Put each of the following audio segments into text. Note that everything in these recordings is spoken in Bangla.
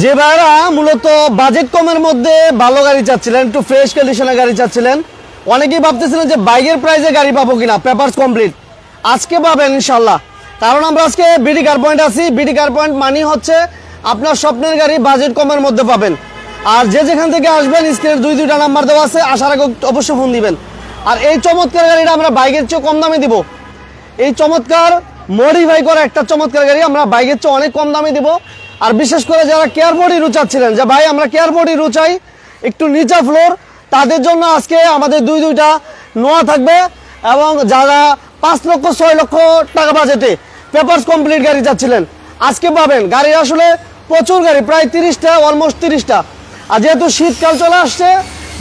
যে ভাইরা মূলত বাজেট কমের মধ্যে ভালো গাড়ি চাচ্ছিলেন, একটু ফ্রেশ কন্ডিশনের গাড়ি চাচ্ছিলেন, অনেকেই ভাবতেছিলেন যে বাইকের প্রাইসে গাড়ি পাবো কিনা, পেপারস কমপ্লিট। আজকে পাবেন ইনশাল্লাহ, কারণ আমরা আজকে বিডি কার পয়েন্ট আছি। বিডি কার পয়েন্ট মানি হচ্ছে আপনার স্বপ্নের গাড়ি বাজেট কমের মধ্যে পাবেন। আর যে যেখান থেকে আসবেন স্ক্রিনের দুইটা নাম্বার দেওয়া আছে, আসার আগে অবশ্যই ফোন দিবেন। আর এই চমৎকার গাড়িটা আমরা বাইকের চেয়ে কম দামে দিব। এই চমৎকার মডিফাই করা একটা চমৎকার গাড়ি আমরা বাইকের চেয়ে অনেক কম দামে দিব। আর বিশেষ করে যারা কেয়ার বডি রুচাচ্ছিলেন যে ভাই আমরা কেয়ার বডি রুচাই একটু নিচা ফ্লোর, তাদের জন্য আজকে আমাদের দুইটা নোয়া থাকবে। এবং যারা 5 লক্ষ 6 লক্ষ টাকা বাজেটে পেপারস কমপ্লিট গাড়ি চাচ্ছিলেন আজকে পাবেন। গাড়ি আসলে প্রচুর গাড়ি, প্রায় 30টা, অলমোস্ট 30টা। আর যেহেতু শীতকাল চলে আসছে,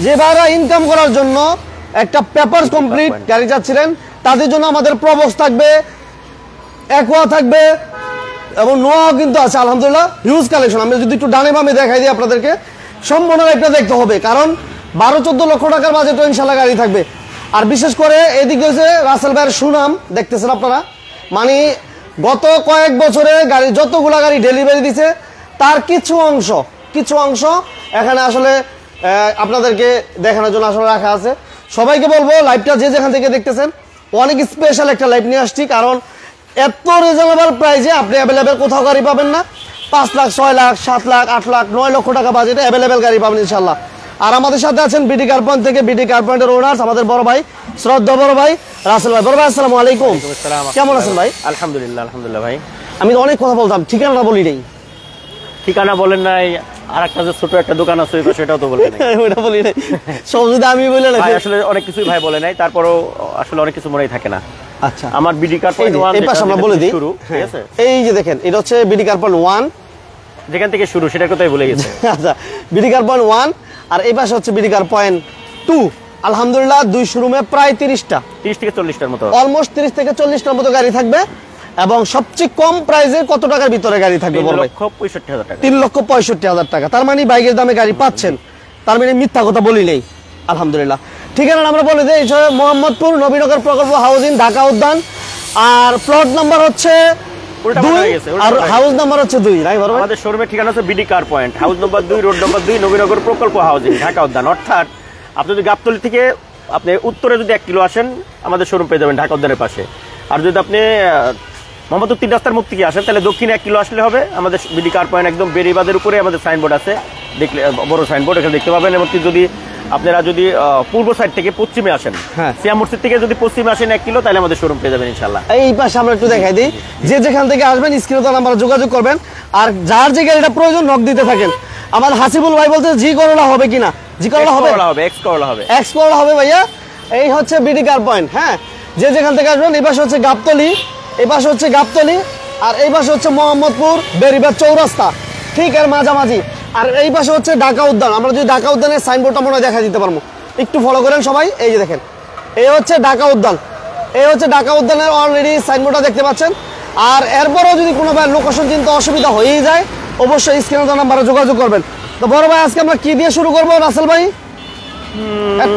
যে ভাইরা ইনকাম করার জন্য একটা পেপারস কমপ্লিট গাড়ি চাচ্ছিলেন তাদের জন্য আমাদের প্রবক্স থাকবে, অ্যাকোয়া থাকবে এবং নোয়াও কিন্তু আছে আলহামদুলিল্লাহ। Huge collection. আমি যদি একটু ডানে বামে দেখাই দিই আপনাদেরকে, সম্পূর্ণ একটা দেখতে হবে, কারণ 12-14 লক্ষ টাকার বাজেটও ইনশাল্লাহ গাড়ি থাকবে। আর বিশেষ করে এদিকে হচ্ছে রাসেল ভাইয়ের সুনাম দেখতেছেন আপনারা, মানে গত কয়েক বছরে গাড়ি যতগুলা গাড়ি ডেলিভারি দিছে তার কিছু অংশ এখানে আসলে আপনাদেরকে দেখানোর জন্য আসলে রাখা আছে। সবাইকে বলবো লাইভটা যে যেখান থেকে দেখতেছেন অনেক স্পেশাল একটা লাইভ নিয়ে আসছি, কারণ এত রিজনেবল প্রাইসে আপনি অ্যাভেলেবেল কোথাও গাড়ি পাবেন না। 5 লাখ 6 লাখ 7 লাখ 8 লাখ 9 লক্ষ টাকা বাজেটে অ্যাভেলেবেল গাড়ি পাবেন ইনশাল্লাহ। আর আমাদের সাথে আছেন বিডি কার পয়েন্ট থেকে, বিডি কার পয়েন্টের ওনার্স আমাদের বড় ভাই, শ্রদ্ধা বড় ভাই রাসেল ভাই। বড় ভাই আসসালামু আলাইকুম, কেমন আছেন ভাই? আলহামদুলিল্লাহ ভাই। আমি অনেক কথা বলতাম, ঠিকানাটা বলি নাই। ঠিকানা বলেন নাই, আর একটা যে ছোট একটা দোকান আছে সেটাও তো বলেন নাই। ওটা বলি নাই, সব যদি আমি বলে নাই। আসলে অনেক কিছুই ভাই বলে নাই, তারপরও আসলে অনেক কিছু মনেই থাকে না। আচ্ছা, আমার বিডি কার পয়েন্ট 1 এই পাশে আমরা বলে দিই, ঠিক আছে? এই যে দেখেন এটা হচ্ছে বিডি কার পয়েন্ট 1, যেখান থেকে শুরু সেটার কথাই ভুলে গেছে। আচ্ছা, বিডি কার পয়েন্ট 1 আর এই পাশে হচ্ছে বিডি কার পয়েন্ট 2। আলহামদুলিল্লাহ দুই শোরুমে প্রায় 30 থেকে 40টার মতো, অলমোস্ট 30 থেকে 40টার মতো গাড়ি থাকবে। এবং সবচেয়ে কম প্রাইসে কত টাকার ভিতরে গাড়ি থাকবে? 3,65,000 টাকা। 3,65,000 টাকা। তার মানে বাইকের দামে গাড়ি পাচ্ছেন, তার মানে মিথ্যা কথা বলি নেই আলহামদুলিল্লাহ। ঠিকানা আমরা বলে দিই, মোহাম্মদপুর নবীনগর প্রকল্প হাউজিং, ঢাকা উদ্যান। আর প্লট নাম্বার হচ্ছে 2 আর হাউস নাম্বার হচ্ছে 2। আমাদের শোরুমের ঠিকানা হচ্ছে BD car point, house number 2, road number 2, Nabinagar প্রকল্প হাউজিং, ঢাকা উদ্যান। অর্থাৎ আপনি যদি গাবতলী থেকে আপনি উত্তরে যদি 1 কিলো আসেন আমাদের শোরুম পেয়ে যাবেন ঢাকা উদ্যানের পাশে। আর যদি আপনি মোহাম্মদপুর 3 রাস্তার মুখ থেকে আসেন তাহলে দক্ষিণে 1 কিলো আসলে হবে। আমাদের বিডি কার পয়েন্ট একদম বেরিবাদের উপরে আমাদের সাইনবোর্ড আছে, দেখলে বড় সাইনবোর্ড এখানে দেখতে পাবেন। এমনকি যদি আপনারা যদি পূর্ব সাইড থেকে পশ্চিমে আসেন, সিয়াম মসজিদ থেকে যদি পশ্চিমে আসেন 1 কিলো, তাহলে আমাদের শোরুম পেয়ে যাবেন ইনশাল্লাহ। এই পাশে আমরা একটু দেখাই দিই, যে যেখান থেকে আসবেন স্ক্রিনে নাম্বারে যোগাযোগ করবেন। আর যার যে গাড়িটা প্রয়োজন নক দিতে থাকেন। আমার হাসিবুল ভাই বলতে জি করলা হবে কিনা? জি করলা হবে, এক্স করলা হবে, এক্স করলা হবে ভাইয়া। এই হচ্ছে বিডি কার পয়েন্ট। হ্যাঁ, যে যেখান থেকে আসবেন। এই পাশে হচ্ছে গাবতলী, এই পাশে হচ্ছে গাবতলী, আর এই পাশে হচ্ছে মোহাম্মদপুর বেরিবাদ চৌরাস্তা, ঠিক এর মাঝামাঝি। আর এই পাশে হচ্ছে ঢাকা উদ্যান। আমরা যদি ঢাকা উদ্যানের সাইনবোর্ডটা মনে হয় দেখা দিতে পারবো, একটু ফলো করেন সবাই। এই যে দেখেন, এই হচ্ছে ঢাকা উদ্যান, এই হচ্ছে ঢাকা উদ্যানের অলরেডি সাইনবোর্ডটা দেখতে পাচ্ছেন। আর এরপরেও যদি কোনো ভাই লোকেশন চিন্তা অসুবিধা হয়েই যায়, অবশ্যই স্ক্রিনে নাম্বারে যোগাযোগ করবেন। তো বড় ভাই আজকে আমরা কি দিয়ে শুরু করবো রাসেল ভাই?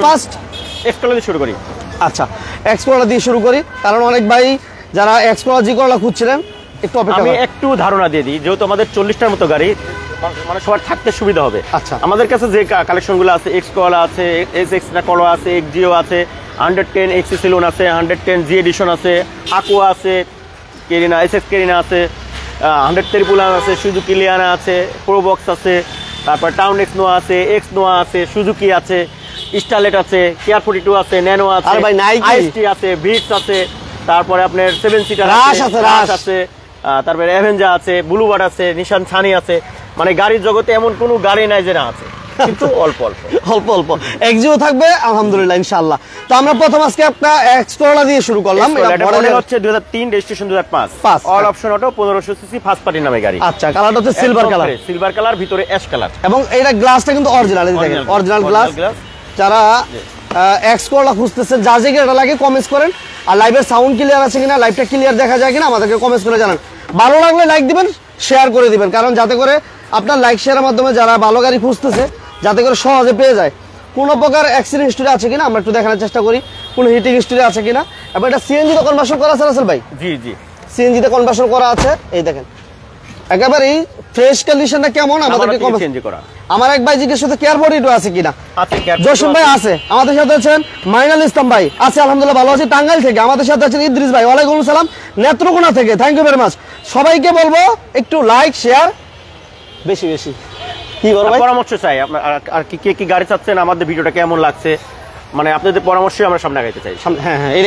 ফার্স্ট এক্সকোলা দিয়ে শুরু করি। আচ্ছা, এক্সকোলা দিয়ে শুরু করি, কারণ অনেক ভাই যারা এক্সকোলা জি করলা খুঁজছিলেন একটু অপেক্ষা। আমি একটু ধারণা দিয়ে দিই, যেহেতু আমাদের 40টার মতো গাড়ি, মানে সবার থাকতে সুবিধা হবে। আচ্ছা, আমাদের কাছে যে কালেকশনগুলো আছে, এক্সকোলা আছে, এসএক্স না কলো আছে, এক্সজিও আছে, 110 এক্সিসি লোন আছে, 110 জি এডিশন আছে, আকোয়া আছে, কেরিনা এসএক্স কেরিনা আছে, 100 ত্রিপুলান আছে, সুজুকি লিয়ানা আছে, প্রোবক্স আছে, তারপর টাউন এক্স নোয়া আছে, এক্স নোয়া আছে, সুজুকি আছে, স্টারলেট আছে, কেয়ার 42 আছে, ন্যানো আছে, আইএসটি আছে, ভিটস আছে, তারপরে আপনার 7 সিটার রাশ আছে, তারপরে অ্যাভেঞ্জার আছে, ব্লুবার্ড আছে, নিশান সানি আছে। মানে গাড়ির জগতে এমন কোনো গাড়ি নাই যে না আছে, কিন্তু অল্প অল্প এক্সিও থাকবে আলহামদুলিল্লাহ ইনশাআল্লাহ। তো আমরা প্রথম আজকে একটা এক্সকোলা দিয়ে শুরু করলাম। এটা মডেল হচ্ছে 2003, registration 2005, all option auto, 1500 CC, first party নামে গাড়ি। আচ্ছা, কালারটা হচ্ছে সিলভার কালার, ভিতরে অ্যাশ কালার। এবং এইটা গ্লাসটা কিন্তু অরিজিনাল, দেখেন অরিজিনাল গ্লাস। যারা এক্সকোলা খুঁজতেছেন, যা যে গাড়িটা লাগে কমেন্টস করেন। আর লাইভের সাউন্ড ক্লিয়ার আছে কিনা, লাইভটা ক্লিয়ার দেখা যায় কিনা আমাদেরকে কমেন্টস করে জানান। ভালো লাগলে লাইক দিবেন, শেয়ার করে দিবেন, কারণ যাতে করে আপনার লাইক শেয়ারের মাধ্যমে যারা ভালো গাড়ি খুঁজতেছে যাতে করে সহজে পেয়ে যায়। কোনো প্রকার অ্যাক্সিডেন্ট হিস্টরি আছে কিনা আমরা একটু দেখানোর চেষ্টা করি, কোনো হিটিং হিস্টরি আছে কিনা। এবং এটা সিএনজিতে কনভার্সন করা আছে রাসেল ভাই? জি, সিএনজিতে কনভার্সন করা আছে। এই দেখেন একেবারেই ফ্রেশ কন্ডিশনটা কেমন আমাদেরকে চেঞ্জ করা। আমার এক ভাই জিজ্ঞেস করতে কেয়ার বডি আছে কিনা? আছে, জসিম ভাই আছে, আমাদের সাথে আছেন মাইনাল ইসলাম ভাই আছে, আলহামদুলিল্লাহ ভালো আছে। টাঙ্গাইল থেকে আমাদের সাথে আছেন ইদ্রিস ভাই, ওয়ালাইকুম আসসালাম নেত্রকোনা থেকে, থ্যাংক ইউ ভেরি মাচ। সবাইকে বলবো একটু লাইক শেয়ার বেশি বেশি কি করবো ভাই, পরামর্শ চাই আপনার, আর কি কি গাড়ি চাচ্ছেন, আমাদের ভিডিওটা কেমন লাগছে, মানে আপনাদের পরামর্শই আমরা সামনে আগাইতে চাই। হ্যাঁ হ্যাঁ এই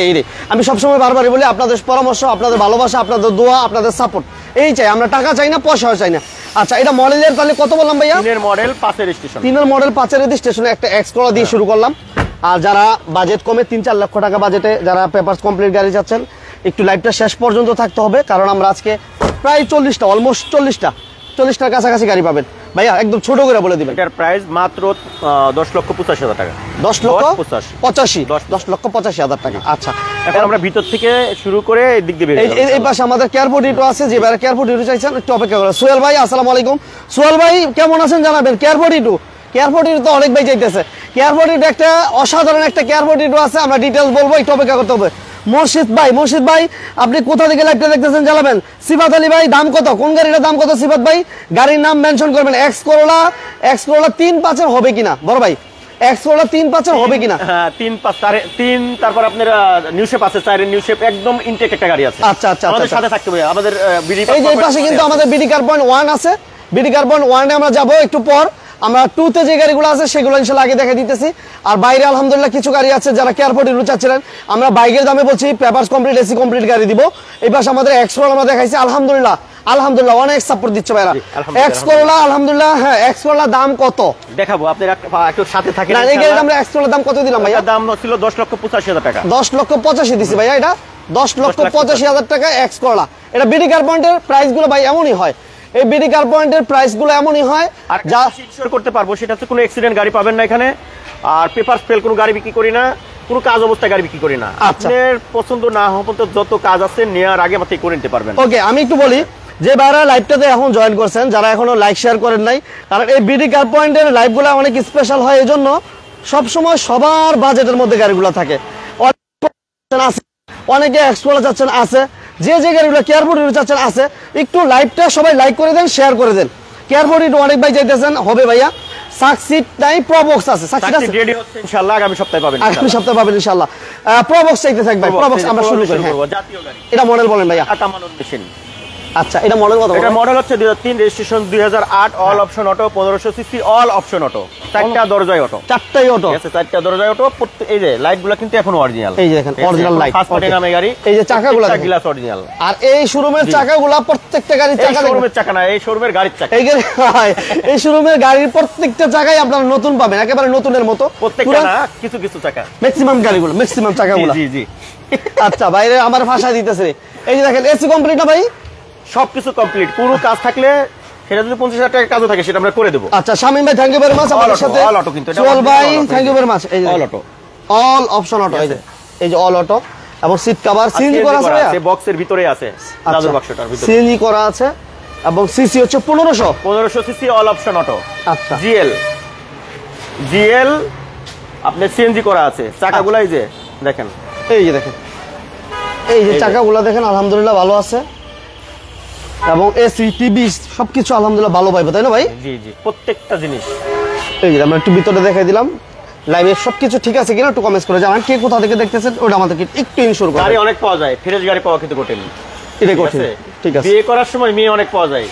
আমি সবসময় বারবারই বলি, আপনাদের পরামর্শ, আপনাদের ভালোবাসা, আপনাদের দোয়া, আপনাদের সাপোর্ট এই চাই, আমরা টাকা চাই না, পয়সাও চাই না। আচ্ছা এটা মডেলের তাহলে কত বললাম ভাইয়া? 3 এর মডেল 5 এর স্টেশন, 3 এর মডেল 5 এর রেজিস্ট্রেশনে একটা এক্স করা দিয়ে শুরু করলাম। আর যারা বাজেট কমে 3-4 লক্ষ টাকা বাজেটে যারা পেপারস কমপ্লিট গাড়ি যাচ্ছেন, একটু লাইভটা শেষ পর্যন্ত থাকতে হবে, কারণ আমরা আজকে প্রায় 40টা অলমোস্ট 40টার কাছাকাছি গাড়ি পাবেন। ভাইয়া একদম ছোট করে বলে দিবেন। এটার প্রাইস মাত্র 10,85,000 টাকা। 10,85,000 টাকা। আচ্ছা এখন আমরা ভিতর থেকে শুরু করে এই দিক দিয়ে এই পাশে আমাদের কেয়ারপোর্ট ইটো আছে, যে ভাইরা কেয়ারপোর্ট ইটো চাইছেন একটু অপেক্ষা করেন। সোহেল ভাই আসসালামু আলাইকুম। সোহেল ভাই কেমন আছেন জানাবেন। কেয়ারপোর্ট ইটো তো অনেক ভাই চাইতেছে। কেয়ারপোর্ট ইটো একটা অসাধারণ একটা কেয়ারপোর্ট ইটো আছে, আমরা ডিটেলস বলবো, একটু অপেক্ষা করতে হবে। মুর্শিদ ভাই আপনি কোথা থেকে লাইভটা দেখতেছেন জানাবেন। সিফাত আলী ভাই দাম কত, কোন গাড়িটার দাম কত সিফাত ভাই? গাড়ির নাম মেনশন করবেন। এক্স করোলা 3-5 হবে কিনা বড় ভাই? এক্স করোলা 3-5 হবে কিনা? হ্যাঁ 3 তারপর আপনার নিউ শেপ আছে, 4 এর নিউ শেপ, একদম ইনটেক একটা গাড়ি আছে। আচ্ছা আমাদের সাথে থাকতে হবে। আমাদের এই যে পাশে কিন্তু আমাদের বিডি কার পয়েন্ট 1 আছে, বিডি কার পয়েন্ট 1 এ আমরা যাব একটু পর। আমরা 2 তে যে গাড়িগুলো আছে সেগুলো ইনশাআল্লাহ আগে দেখা দিতেছি। আর বাইরে আলহামদুলিল্লাহ কিছু গাড়ি আছে যারা কেয়ারপোর্টে চাচ্ছিলেন, আমরা বাইকের দামে বলছি পেপারস কমপ্লিট এসি কমপ্লিট গাড়ি দিব। এই পাশে আমাদের এক্স করোলা আমরা দেখাইছি, আলহামদুলিল্লাহ অনেক সাপোর্ট দিচ্ছে ভাইরা। এক্স করোলা আলহামদুলিল্লাহ, হ্যাঁ এক্স করোলা দাম কত দেখাবো, আপনারা একটু সাথে থাকেন। না এই গাড়ির আমরা এক্স করোলা দাম কত দিলাম ভাইয়া? দাম ছিল 10,85,000 টাকা। 10,85,000 দিছি ভাইয়া, এটা 10,85,000 টাকা এক্স করোলা। এটা বিডি কার পয়েন্টের প্রাইস গুলো ভাই এমনই হয়, এই বিডি কার পয়েন্টের প্রাইস গুলো এমনই হয়। আর যা ইনশিওর করতে পারবো সেটা হচ্ছে কোনো অ্যাক্সিডেন্ট গাড়ি পাবেন না এখানে, আর পেপার ফেল কোনো গাড়ি বিক্রি করি না, কোনো কাজ অবস্থায় গাড়ি বিক্রি করি না। আপনার পছন্দ না হওয়া পর্যন্ত যত কাজ আছে নেওয়ার আগে মাত্র করে নিতে পারবেন। ওকে আমি একটু বলি, যে ভাইরা লাইভটাতে এখন জয়েন করছেন, যারা এখনো লাইক শেয়ার করেন নাই, কারণ এই বিডি কার পয়েন্টের লাইভগুলো অনেক স্পেশাল হয়, এই জন্য সবসময় সবার বাজেটের মধ্যে গাড়িগুলো থাকে। অনেকে এক্সপ্লোর চাচ্ছেন আছে, যে গাড়িগুলো কেয়ারপোর্ট চাচ্ছেন আছে, একটু লাইভটা সবাই লাইক করে দেন, শেয়ার করে দেন। কেয়ারপোর্ট অনেক ভাই চাইতেছেন, হবে ভাইয়া। সাকসিড নাই, প্রবক্স আছে, সাকসিড আছে রেডি হচ্ছে ইনশাআল্লাহ, আগামী সপ্তাহে পাবেন, আগামী সপ্তাহে পাবেন ইনশাআল্লাহ। প্রবক্স চাইতে থাক ভাই, প্রবক্স আমরা শুরু করি। জাতীয় গাড়ি, এটা মডেল বলেন ভাইয়া। আটামানুন মেশিন। আচ্ছা এটা মডেল কত? এটা মডেল হচ্ছে 2003, registration 2008, all option auto, 1500 CC, all option auto, 4টা দরজায় অটো, 4টাই অটো ঠিক আছে, 4টা দরজায় অটো। এই যে লাইটগুলো কিন্তু এখন অরিজিনাল, এই যে দেখেন অরিজিনাল লাইট, ফার্স্ট পার্টি নামে গাড়ি। এই যে চাকাগুলো দেখেন, গ্লাস অরিজিনাল। আর এই শোরুমের চাকাগুলো প্রত্যেকটা গাড়ির চাকা, শোরুমের চাকা না, এই শোরুমের গাড়ির চাকা। এই শোরুমের গাড়ির প্রত্যেকটা চাকাই আপনারা নতুন পাবেন, একেবারে নতুনের মতো। প্রত্যেকটা না, কিছু কিছু চাকা, ম্যাক্সিমাম গাড়িগুলো, ম্যাক্সিমাম চাকাগুলো। জি জি। আচ্ছা বাইরে আমার ভাষা দিতেছে। এই যে দেখেন এসি কমপ্লিট না ভাই? সবকিছু কমপ্লিট, পুরো কাজ থাকলে সেটা যদি 50,000 টাকা কাজও থাকে সেটা আমরা করে দেবো। আচ্ছা শামিম ভাই থ্যাংক ইউ ভেরি মাচ আমাদের সাথে। অল অটো কিন্তু, সোহেল ভাই থ্যাংক ইউ ভেরি মাচ। এই যে all auto, all option auto, এই যে অল অটো, এবং সিট কভার সিএনজি করা আছে ভাইয়া, বক্সের ভিতরে আছে, দাদুর বাক্সটার ভিতরে সিএনজি করা আছে, এবং সিসি হচ্ছে 1500 সিসি, অল অপশন অটো। আচ্ছা জিএল আপনি সিএনজি করা আছে, চাকাগুলো এই যে দেখেন, এই যে দেখেন, এই যে চাকাগুলো দেখেন আলহামদুলিল্লাহ ভালো আছে, এবং এসি টিভি সবকিছু আলহামদুলিল্লাহ ভালো পাইবো, তাই না ভাই? জি জি, প্রত্যেকটা জিনিস। এই যে আমরা একটু ভিতরে দেখাই দিলাম, লাইভে সবকিছু ঠিক আছে কিনা একটু কমেন্টস করে জানান, কে কোথা থেকে দেখতেছেন ওটা আমাদেরকে একটু ইনশিওর করুন। গাড়ি অনেক পাওয়া যায়, ফ্রেশ গাড়ি পাওয়া কিন্তু কঠিন, এটা কঠিন, ঠিক আছে। বিয়ে করার সময় মেয়ে অনেক পাওয়া যায়,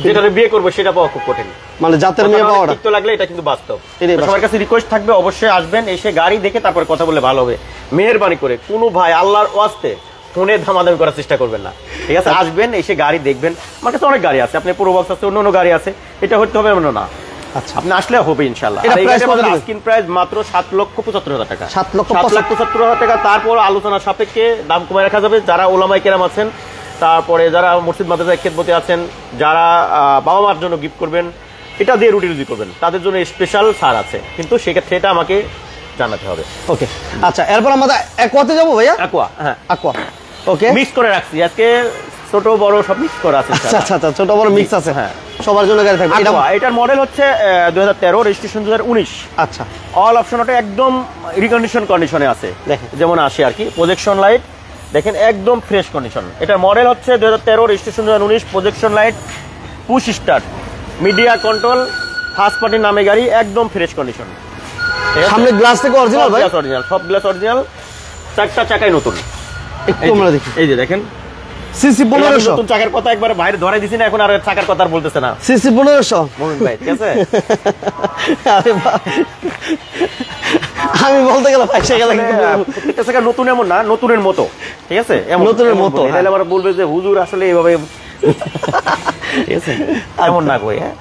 যেটা বিয়ে করবো সেটা পাওয়া খুব কঠিন, মানে জাতের মেয়ে পাওয়াটা তো লাগলে এটা কিন্তু বাস্তব। সবার কাছে রিকোয়েস্ট থাকবে, অবশ্যই আসবেন, এসে গাড়ি দেখে তারপরে কথা বললে ভালো হবে। মেহেরবানি করে কোনো ভাই আল্লাহর ওয়াস্তে ফোনে দামাদামি করার চেষ্টা করবেন না, ঠিক আছে? আসবেন, এসে গাড়ি দেখবেন। আমার কাছে অনেক গাড়ি আছে, আপনি পুরো বক্স আছে, অন্য গাড়ি আছে, এটা হতে হবে এমন না। আচ্ছা আপনি আসলে হবে ইনশাআল্লাহ। স্ক্রিন প্রাইস মাত্র 7,75,000 টাকা, 7,75,000 টাকা। তারপর আলোচনা সাপেক্ষে দাম কমায় রাখা যাবে। যারা ওলামায়ে কেরাম আছেন, তারপরে যারা মসজিদ মাদ্রাসায় খেদমতে আছেন, যারা বাবা মার জন্য গিফট করবেন, এটা দিয়ে রুটি রুজি করবেন, তাদের জন্য স্পেশাল ছাড় আছে, কিন্তু সেক্ষেত্রে এটা আমাকে জানাতে হবে। ওকে আচ্ছা, এরপর আমরা অ্যাকোয়াতে যাবো ভাইয়া। অ্যাকোয়া, হ্যাঁ অ্যাকোয়া, ওকে মিক্স করে রাখছি আজকে, ছোট বড় সব মিক্স করা আছে। আচ্ছা আচ্ছা, ছোট বড় মিক্স আছে, হ্যাঁ সবার জন্য গাড়ি থাকবে। এটার মডেল হচ্ছে 2013, রেজিস্ট্রেশন 2019। আচ্ছা অল অপশন ওটা একদম কন্ডিশনে আছে, দেখেন যেমন আসে আর কি। প্রজেকশন লাইট দেখেন একদম ফ্রেশ কন্ডিশন। এটার মডেল হচ্ছে 2013, registration 2019, projection light push start, media control, first পার্টির নামে গাড়ি, একদম ফ্রেশ কন্ডিশন। সামনে গ্লাস থেকে অরিজিনাল ভাই? অরিজিনাল, সব গ্লাস অরিজিনাল, চারটা চাকাই নতুন। একটু আমরা দেখি, এই যে দেখেন সিসি 1500 নতুন চাকার কথা একবার বাইরে ধরে দিছি না, এখন আর চাকার কথা আর বলতেছে না সিসি 1500 মোমিন ভাই, ঠিক আছে? আরে বাহ, আমি বলতে গেলাম পয়সা গেল কিন্তু প্রত্যেকটা চাকা নতুন এমন না, নতুনের মতো, ঠিক আছে? নতুনের মতো, বলি, তাহলে আবার বলবে যে হুজুর আসলে এইভাবে, ঠিক আছে? এমন না কই, হ্যাঁ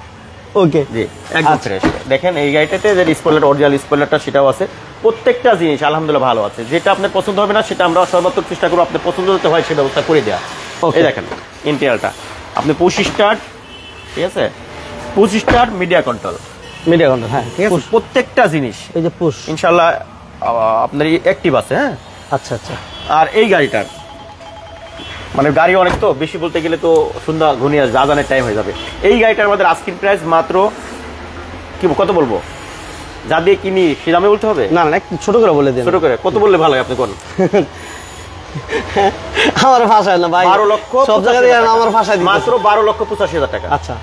ওকে জি, একদম ফ্রেশ। দেখেন এই গাড়িটাতে যে স্পয়লার, অরিজিনাল স্পয়লারটা সেটাও আছে, প্রত্যেকটা জিনিস আলহামদুলিল্লাহ ভালো আছে। যেটা আপনার পছন্দ হবে না সেটা আমরা সর্বাত্মক চেষ্টা করবো আপনার পছন্দ হতে হয় সে ব্যবস্থা করে দেওয়া। Okay. এই দেখেন ইন্টেরিয়রটা, আপনি পুশ স্টার্ট, ঠিক আছে? Push start, media control, media control, হ্যাঁ ঠিক আছে? প্রত্যেকটা জিনিস এই যে পুশ, ইনশাআল্লাহ আপনার অ্যাক্টিভ আছে, হ্যাঁ। আচ্ছা আচ্ছা, আর এই গাড়িটার মানে গাড়ি অনেক তো বেশি বলতে গেলে তো সন্ধ্যা ঘনিয়ে জাজানের টাইম হয়ে যাবে। এই গাড়িটার আমাদের আস্কিং প্রাইস মাত্র কি কত বলবো, যা দিয়ে কিনি সে দামে বলতে হবে না না একটু ছোট করে বলে দিন। ছোট করে কত বললে ভালো হয় আপনি কোন? আমার ভাষায় না ভাই, 12 লক্ষ সব জায়গায় আমার ভাষায় দিতে মাত্র 12,85,000 টাকা। আচ্ছা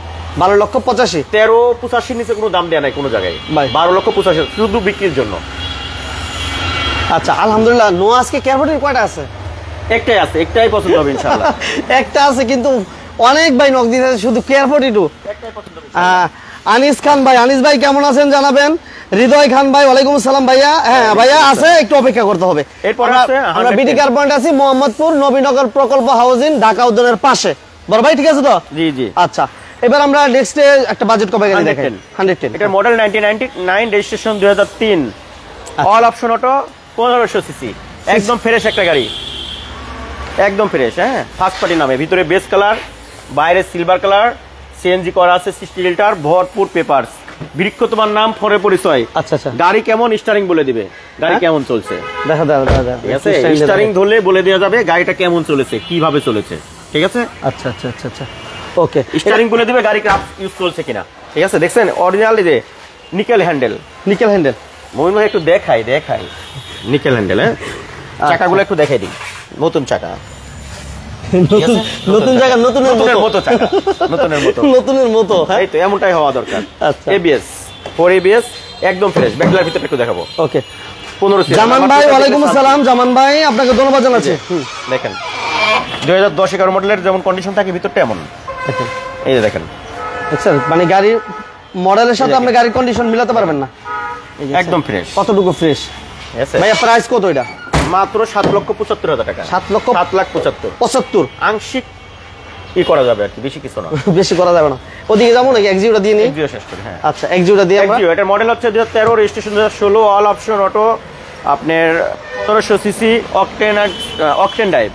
12,85,000, 13,85,000 নিচে কোনো দাম দেয়া নাই কোনো জায়গায়, ভাই। 12,85,000 শুধু বিক্রির জন্য। আচ্ছা আলহামদুলিল্লাহ। নো আজকে কেয়ারফোর্টের কয়টা আছে? একটাই আছে, একটাই পছন্দ হবে ইনশাআল্লাহ। একটা আছে কিন্তু অনেক ভাই নক দিতে শুধু কেয়ারফোর্ট টু। একটাই পছন্দ হবে। আনিস খান ভাই, আনিস ভাই কেমন আছেন জানাবেন। হৃদয় খান ভাই, ওয়ালাইকুম আসসালাম ভাইয়া। হ্যাঁ ভাইয়া আছে, একটু অপেক্ষা করতে হবে। এরপর আমরা- আছে আমরা বিডি কার পয়েন্ট আছি মোহাম্মদপুর নবীনগর প্রকল্প হাউজিং, ঢাকা উদ্যানের পাশে। বড় ভাই ঠিক আছে তো? জি জি। আচ্ছা এবার আমরা নেক্সটে একটা বাজেট কবে গাড়ি দেখেন? 110 এটা model 1999, registration 2003, all option auto, 1500 CC, একদম ফ্রেশ একটা গাড়ি, একদম ফ্রেশ, হ্যাঁ। ফার্স্ট পার্টি নামে, ভিতরে বেস কালার, বাইরে সিলভার কালার, সিএনজি করা আছে, 60 লিটার, ভরপুর পেপারস, বৃক্ষ তোমার নাম ফরে পরিচয়। আচ্ছা আচ্ছা, গাড়ি কেমন স্টারিং বলে দিবে, গাড়ি হ্যাঁ? কেমন চলছে, দেখা দাও দেখা ঠিক আছে? স্টারিং ধরলে বলে দেওয়া যাবে গাড়িটা কেমন চলেছে, কিভাবে চলেছে, ঠিক আছে? আচ্ছা আচ্ছা আচ্ছা আচ্ছা ওকে। স্টারিং বলে দিবে গাড়ি ক্রাফট ইউজ চলছে কিনা, ঠিক আছে? দেখছেন অরিজিনাল যে নিকেল হ্যান্ডেল, নিকেল হ্যান্ডেল, মোমিন ভাই একটু দেখাই নিকেল হ্যান্ডেল, হ্যাঁ। চাকাগুলো একটু দেখাই দিই, নতুন চাকা, নতুন নতুন জায়গা, নতুনের নতুনের মতো মতো চাকা, নতুনের মতো, নতুনের মতো, হ্যাঁ এই তো এমনটাই হওয়া দরকার। আচ্ছা। এবিএস, 4 এবিএস, একদম ফ্রেশ। ব্যাকলার ভিতরে একটু দেখাবো, ওকে। 15 সিরিয়াল। জামান ভাই, ওয়ালাইকুম আসসালাম। জামান ভাই আপনাকে ধন্যবাদ জানাচ্ছি। দেখেন 2010-11 মডেলের যেমন কন্ডিশন থাকে ভিতরটা এমন, দেখেন এই যে দেখেন দেখছেন, মানে গাড়ির মডেলের সাথে আপনি গাড়ির কন্ডিশন মিলাতে পারবেন না। এই যে একদম ফ্রেশ, কতটুকু ফ্রেশ ঠিক আছে? ভাইয়া। প্রাইস কত এটা? মাত্র 7,75,000 টাকা। 7,75,000 7,75,000 আংশিক ই করা যাবে আর কি, বেশি কিছু না। বেশি করা যাবে না। ওদিকে যাবো নাকি এক্সিউটা দিয়ে নিই? এক্সিও শেষ করে, হ্যাঁ। আচ্ছা এক্সিউটা দিয়ে আমরা। এক্সিও, এটার মডেল হচ্ছে 2013, রেজিস্ট্রেশন 2016, অল অপশন অটো, আপনার 1500 সিসি, অকটেন ড্রাইভ,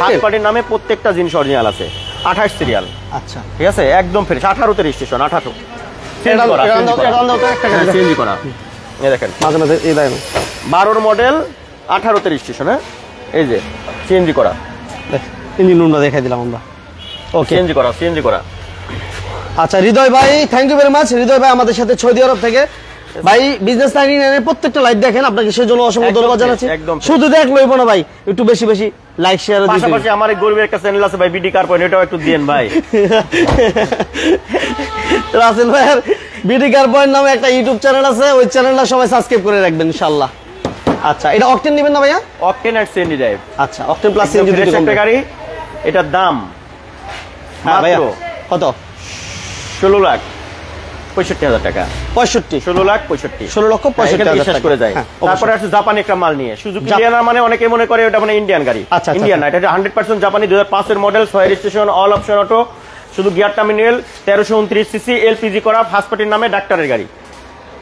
ফার্স্ট পার্টির নামে প্রত্যেকটা জিনিস অরিজিনাল আছে, 28 সিরিয়াল, আচ্ছা ঠিক আছে? একদম ফ্রেশ। 18তে রেজিস্ট্রেশন, 18 এটা দাও, এটা দাও তো একটা গাড়ি। সিএনজি করা, এই দেখেন মাঝে মাঝে এই দেয় না। 12 মডেল, 18তে রেজিস্ট্রেশন, হ্যাঁ। এই যে সিএনজি করা, ইঞ্জিন রুমটা দেখাই দিলাম আমরা। ওকে সিএনজি করা। আচ্ছা হৃদয় ভাই, থ্যাংক ইউ ভেরি মাচ। হৃদয় ভাই আমাদের সাথে সৌদি আরব থেকে। ভাই বিজনেস 99 প্রত্যেকটা লাইভ দেখেন, আপনাকে সেজন্য অসংখ্য একদম ধন্যবাদ ঠিক, জানাচ্ছি। একদম ঠিক। শুধু দেখ লইব না ভাই, একটু বেশি বেশি লাইক শেয়ার দিতে। পাশাপাশি আমার এই গরিবের একটা চ্যানেল আছে ভাই, বিডি কার পয়েন্ট, এটাও একটু দিয়েন ভাই। রাসেল ভাইয়ের বিডি কার পয়েন্ট নামে একটা ইউটিউব চ্যানেল আছে, ওই চ্যানেলটা সবাই সাবস্ক্রাইব করে রাখবেন ইনশাআল্লাহ। আচ্ছা এটা অকটেন নেবেন না ভাইয়া? অকটেন আর সিএনজি ড্রাইভ, আচ্ছা অকটেন প্লাস একদম সিএনজি ফ্রেশ একটা গাড়ি। এটার দাম হ্যাঁ ভাইয়া মাত্র কত? 16,65,000 টাকা। 65, 16,65,000, 16,65,000 শেষ করে যায়। হ্যাঁ, তারপরে আছে জাপানি একটা মাল নিয়ে, সুজুকি লিয়ানা, মানে অনেকে মনে করে ওটা মানে ইন্ডিয়ান গাড়ি। আচ্ছা, ইন্ডিয়ান না, এটা 100% জাপানি, 2005 এর model, 6 registration, all option auto, শুধু গিয়ার টার্মিনাল, 1329 সিসি, এলপিজি করা, ফার্স্ট পার্টির নামে, ডাক্তারের গাড়ি,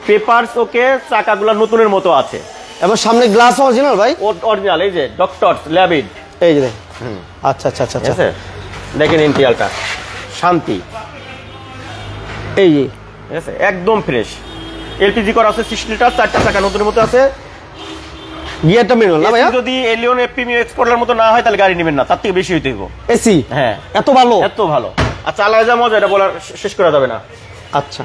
পেপারস ওকে, চাকাগুলো নতুনের মতো আছে, এবং সামনে গ্লাস অরিজিনাল ভাই, অরিজিনাল। এই যে ডক্টরস ল্যাবিড, এই যে দেখেন। আচ্ছা আচ্ছা আচ্ছা ঠিক আচ্ছা আছে? দেখেন ইন্টিরিয়রটা শান্তি, এই যে ঠিক আছে? একদম ফ্রেশ। এলপিজি করা আছে, 60 লিটার, 4টা চাকা নতুনের মতো আছে। গিয়ারটা মেনুয়াল না ভাইয়া? যদি এলিয়ন প্রিমিয়াম এক্সপোর্টার মতো না হয় তাহলে গাড়ি নেবেন না, তার থেকে বেশি হইতে হবে। এসি হ্যাঁ, এত ভালো? এত ভালো। আর চালায় যা মজা, এটা বলার শেষ করা যাবে না। আচ্ছা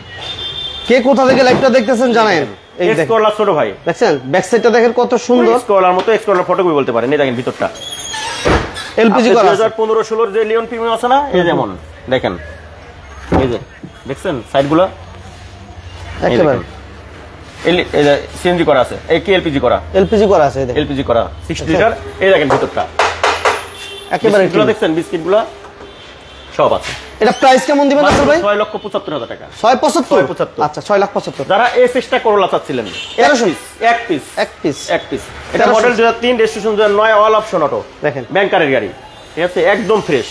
কে কোথা থেকে লাইভটা দেখতেছেন জানেন? এই দেখেন, এক্সকোলার ছোট ভাই, দেখছেন ব্যাক সাইডটা দেখেন কত সুন্দর, এক্সকোলার মতো, এক্সকোলার ফটোকপি বলতে পারেন। এই দেখেন ভিতরটা এলপিজি করা আছে। 2015-16 যে লিওন প্রিমিয়াম আছে না, এই যেমন দেখেন এই যে দেখছেন সাইডগুলো একেবারে সিএনজি করা আছে, এই কি এলপিজি করা, এলপিজি করা আছে, দেখেন এলপিজি করা 60 লিটার। এই দেখেন ভিতরটা একেবারে বিস্কিটগুলো দেখছেন, বিস্কিটগুলো সব আছে। এটা প্রাইস কেমন দিবেন আসল ভাই? 6,75,000 টাকা। 675 আচ্ছা 6,75,000। যারা এস6টা করোলা চাচ্ছিলেন, 1300 এক পিস এটা model 2003, registration 2009, all option auto, দেখেন ব্যাংকারের গাড়ি, ঠিক আছে, একদম ফ্রেশ।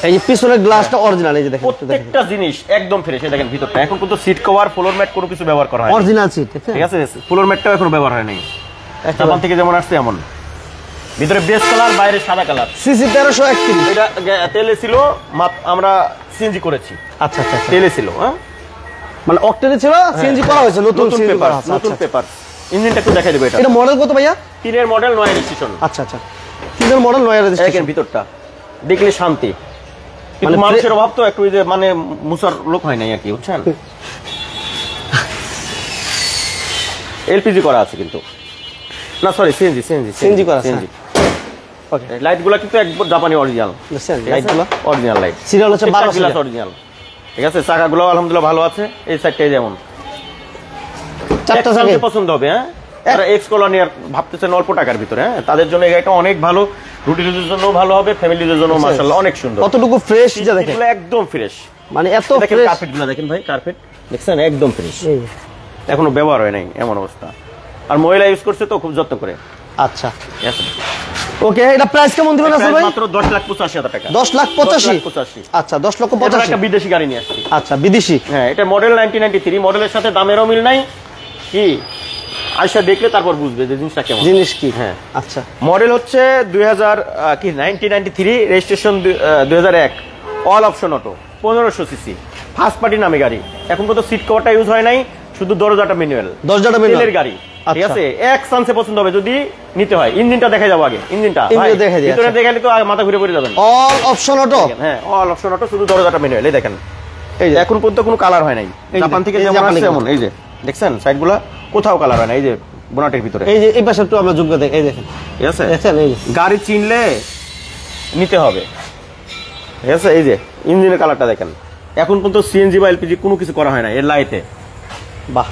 এই যে পিছনের গ্লাসটা অরিজিনাল, এই যে দেখেন প্রত্যেকটা জিনিস একদম ফ্রেশ। এই দেখেন ভিতরটা এখন কিন্তু সিট কভার, ফ্লোর ম্যাট কোনো কিছু ব্যবহার করা হয় না, অরিজিনাল সিট, ঠিক আছে, ফ্লোর ম্যাটটাও এখনো ব্যবহার হয় নাই, জাপান থেকে যেমন আসছে এমন। ভিতরে বেস কালার, বাইরে সাদা কালার, সিসি 1331। এটা তেলে ছিল, আমরা সিএনজি করেছি। আচ্ছা আচ্ছা, তেলে ছিল, হ্যাঁ মানে অক্টেনে ছিল, সিএনজি করা হয়েছে, নতুন পেপার, করা আছে। নতুন পেপার। ইঞ্জিনটা একটু দেখাই দেবো। এটা মডেল কত ভাইয়া? 3 এর মডেল, 9 রেজিস্ট্রেশন। আচ্ছা আচ্ছা, 3 এর মডেল, 9 রেজিস্ট্রেশন। দেখেন ভিতরটা দেখলে শান্তি, কিন্তু মানুষের অভাব তো একটু, যে মানে মুসার লোক হয় নাই আর কি, বুঝছেন। এলপিজি করা আছে কিন্তু, না সরি সিএনজি করা আছে। ওকে, লাইটগুলো কিন্তু একদম জাপানি অরিজিনাল, দেখছেন লাইটগুলো অরিজিনাল লাইট, সিরিয়াল হচ্ছে 12 সিরিয়াল অরিজিনাল, ঠিক আছে। চাকাগুলো আলহামদুলিল্লাহ ভালো আছে, এই সাইডটাই যেমন 4টা চাকা পছন্দ হবে। হ্যাঁ, যারা এক্স কলা নিয়ে ভাবতেছেন অল্প টাকার ভিতরে, হ্যাঁ তাদের জন্য এই গাড়িটা অনেক ভালো, রুটিনের জন্য ভালো হবে, ফ্যামিলির জন্য মাশাআল্লাহ অনেক সুন্দর। কতটুকু ফ্রেশ যা দেখেন, এগুলো একদম ফ্রেশ, মানে এত দেখেন ফ্রেশ। কার্পেটগুলো দেখেন ভাই, কার্পেট দেখছেন একদম ফ্রেশ, এখনো ব্যবহার হয় নাই এমন অবস্থা। আর মহিলা ইউজ করছে তো খুব যত্ন করে। আচ্ছা ওকে, এটা প্রাইস কেমন দিবেন আসল ভাই? মাত্র 10,85,000 টাকা। 10,85,000 আচ্ছা, 10,85,000 একটা বিদেশি গাড়ি নিয়ে আসছি। আচ্ছা বিদেশি, হ্যাঁ এটা মডেল 1993, মডেলের সাথে দামেরও মিল নাই, কি আয়শা দেখলে তারপর বুঝবে যে জিনিসটা কেমন, জিনিস কি। হ্যাঁ আচ্ছা, মডেল হচ্ছে 1993, registration 2001, all option auto, 1500 CC, first party নামে গাড়ি। এখন পর্যন্ত সিট কভারটা ইউজ হয় নাই, শুধু দরজাটা ম্যানুয়াল, তেলের গাড়ি, ঠিক আছে। এক চান্সে পছন্দ হবে যদি নিতে হয়। ইঞ্জিনটা দেখা যাবো আগে, ইঞ্জিনটা ভিতরে দেখালে তো মাথা ঘুরে পড়ে যাবেন। অল অপশন অটো, হ্যাঁ অল অপশন অটো, শুধু দরজাটা ম্যানুয়াল। এই দেখেন, এই যে এখন পর্যন্ত কোনো কালার হয় নাই, জাপান থেকে যেমন আসছে এমন। এই যে দেখছেন সাইডগুলো কোথাও কালার হয় না, এই যে বোনাটের ভিতরে, এই যে এই পাশে একটু আমরা যোগ্য দেখি, এই দেখেন, ঠিক আছে। দেখেন এই যে গাড়ি চিনলে নিতে হবে, ঠিক আছে। এই যে ইঞ্জিনের কালারটা দেখেন, এখন পর্যন্ত সিএনজি বা এলপিজি কোনো কিছু করা হয় না এর লাইটে, বাহ,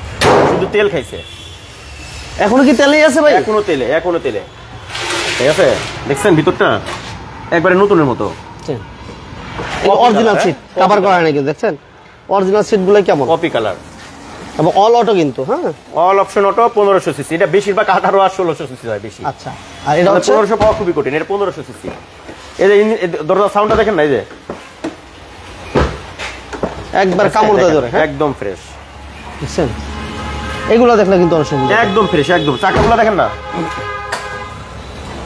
শুধু তেল খাইছে। এখনো কি তেলেই আছে ভাই? এখনো তেলে, ঠিক আছে। দেখছেন ভিতরটা একবারে নতুনের মতো, অরিজিনাল সিট কভার করা হয় না কিন্তু, দেখছেন অরিজিনাল সিটগুলো কেমন, কপি কালার, এবং অল অটো কিন্তু, হ্যাঁ অল অপশন অটো, 1500 সিসি। এটা বেশিরভাগ 18 আর 1600 সিসি হয় বেশি। আচ্ছা, আর এটা হচ্ছে 1500 পাওয়া খুবই কঠিন, এটা 1500 সিসি। এই যে দরজা সাউন্ডটা দেখেন না, এই যে একবার কামড় দিয়ে ধরে, একদম ফ্রেশ, দেখছেন। এগুলো দেখলে কিন্তু অনেক সুন্দর, একদম ফ্রেশ, একদম। চাকাগুলো দেখেন না,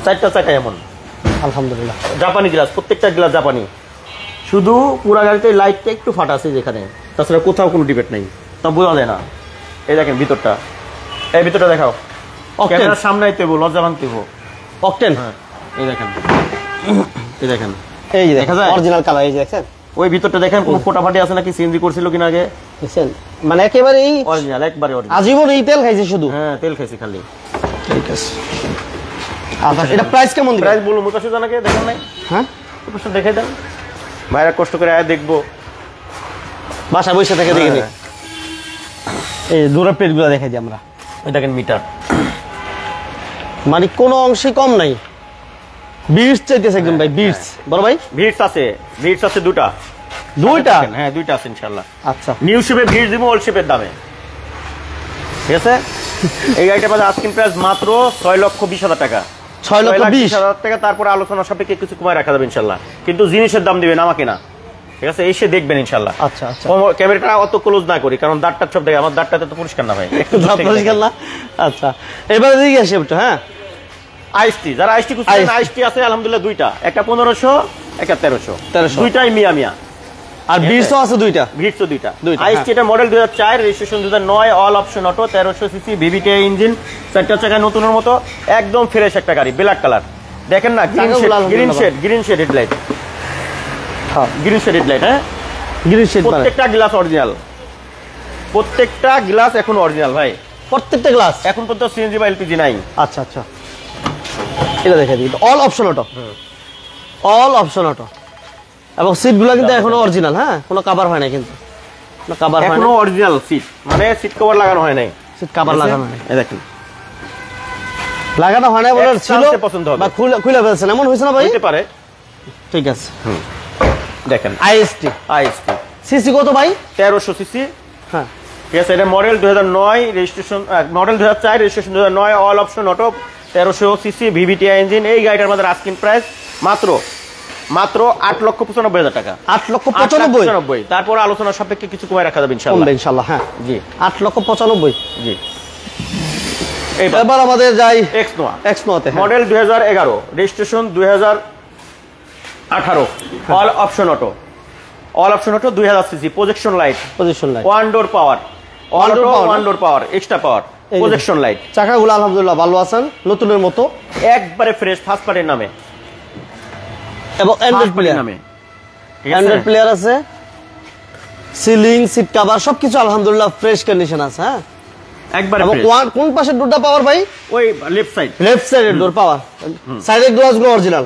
চারটা এমন, আলহামদুলিল্লাহ জাপানি গ্লাস, প্রত্যেকটা গ্লাস জাপানি। শুধু পুরা গাড়িতে লাইটটা একটু ফাটা আছে যেখানে, তাছাড়া কোথাও কোনো ডিবেট নেই, তা বোঝা যায় না। এই দেখেন ভিতরটা, এই ভিতরটা দেখাও, ক্যামেরার সামনে আইতে হইব, লজ্জা ভাঙতে হইব। অকটেন, হ্যাঁ এই দেখেন, এই দেখেন, এই যে দেখা যায় অরিজিনাল কালার, এই যে দেখছেন। ওই ভিতরটা দেখেন কোনো ফোটাফাটি আছে নাকি, সিএনজি করছিল কিনা আগে, দেখছেন, মানে একেবারে এই অরিজিনাল, একবারে অরিজিনাল, আজীবন এই তেল খাইছে শুধু। হ্যাঁ তেল খাইছে খালি। ঠিক আছে, আচ্ছা এটা প্রাইস কেমন দিবেন? প্রাইস বলুন, মুতাশে জানাকে দেখেন নাই, হ্যাঁ মুতাশে দেখে দেন, ভাইরা কষ্ট করে আয় দেখবো, বাসা বসে থেকে দেখে নিই। হ্যাঁ। এই দূরের প্লেটগুলো দেখে দিই আমরা, ওই দেখেন মিটার, মানে কোনো অংশে কম নাই, বিটস চাইতেছে একদম ভাই, বিটস বড় ভাই, ভিটস আছে দুইটা, হ্যাঁ দুইটা আছে ইনশাআল্লাহ। আচ্ছা নিউ শেপে ভিড় দিব, ওল্ড শেপের দামে, ঠিক আছে। এই গাড়িটা পাবে আস্কিং প্রাইস মাত্র 6,20,000 টাকা, 6,20,000 টাকা। তারপরে আলোচনা সাপেক্ষে কিছু কমায় রাখা যাবে ইনশাআল্লাহ, কিন্তু জিনিসের দাম দিবেন আমাকে না, ঠিক আছে, এসে দেখবেন ইনশাআল্লাহ। আচ্ছা আচ্ছা, ক্যামেরাটা অত ক্লোজ না করি, কারণ দাঁতটা সব দেখে, আমার দাঁতটা তো পরিষ্কার না ভাই, একটু পরিষ্কার না। আচ্ছা এবারে দিকে আসি একটু, হ্যাঁ আইসটি, যারা আইসটি খুঁজছেন, আইসটি আছে আলহামদুলিল্লাহ দুইটা, একটা 1500, একটা 1300, দুইটাই মিয়া। আর বিটসও আছে দুইটা, ভিটসও দুইটা। আইসটি এটা model 2004, registration 2009, all option auto, 1300 CC, VVT engine, চারটা চাকা নতুনের মতো, একদম ফ্রেশ একটা গাড়ি, ব্ল্যাক কালার। দেখেন না, গ্রিন শেড হেডলাইট, হ্যাঁ গ্রিন শেড হেডলাইট, হ্যাঁ গ্রিন শেড, প্রত্যেকটা গ্লাস অরিজিনাল, প্রত্যেকটা গ্লাস এখন অরিজিনাল ভাই, প্রত্যেকটা গ্লাস। এখন পর্যন্ত সিএনজি বা এলপিজি নাই। আচ্ছা আচ্ছা, এটা দেখে দিই, all option auto, all option auto, এবং সিটগুলো কিন্তু এখনো অরিজিনাল, হ্যাঁ, কোনো কভার হয় না কিন্তু, কোনো কভার হয় না, এখনো অরিজিনাল সিট, মানে সিট কভার লাগানো হয় নাই, সিট কভার লাগানো হয়, এই দেখেন লাগানো হয় না বলে এক ছিল চান্সে পছন্দ হবে। বা খুলে ফেলছেন, এমন হয়েছে না ভাই? হতে পারে। ঠিক আছে, দেখেন আইএসটি আইএসটি সিসি কত ভাই? 1300 সিসি। হ্যাঁ, ঠিক আছে, এটা model 2009, registration model 2004, registration 2009, all option auto, 1300 CC VVTi engine. এই গাড়িটার মধ্যে আস্কিং প্রাইস মাত্র 8,95,000 টাকা। 8,95,000। তারপর আলোচনা সাপেক্ষে কিছু কমায় রাখা যাবে ইনশাআল্লাহ। কমবে ইনশাআল্লাহ, হ্যাঁ, জি 8,95,000। জি। এবার আমাদের যাই এক্সনোয়া, এক্সনোতে, model 2011, registration 2018, all option auto, all option auto, 2000 CC, projection light, position light, one door power, one door power, extra power, projection light. চাকাগুলো আলহামদুলিল্লাহ ভালো আছেন, নতুনের মতো, একবারে ফ্রেশ, ফার্স্ট পার্টির নামে এবং অ্যান্ড্রয়েড প্লেয়ার নামে, অ্যান্ড্রয়েড প্লেয়ার আছে, সিলিং, সিট কভার সবকিছু আলহামদুলিল্লাহ ফ্রেশ কন্ডিশন আছে, হ্যাঁ, একবারে এবং ফ্রেশ। কোন পাশের ডোরটা পাওয়ার ভাই? ওই লেফট সাইড, লেফট সাইডের ডোর পাওয়ার, সাইডের গ্লাসগুলো অরিজিনাল,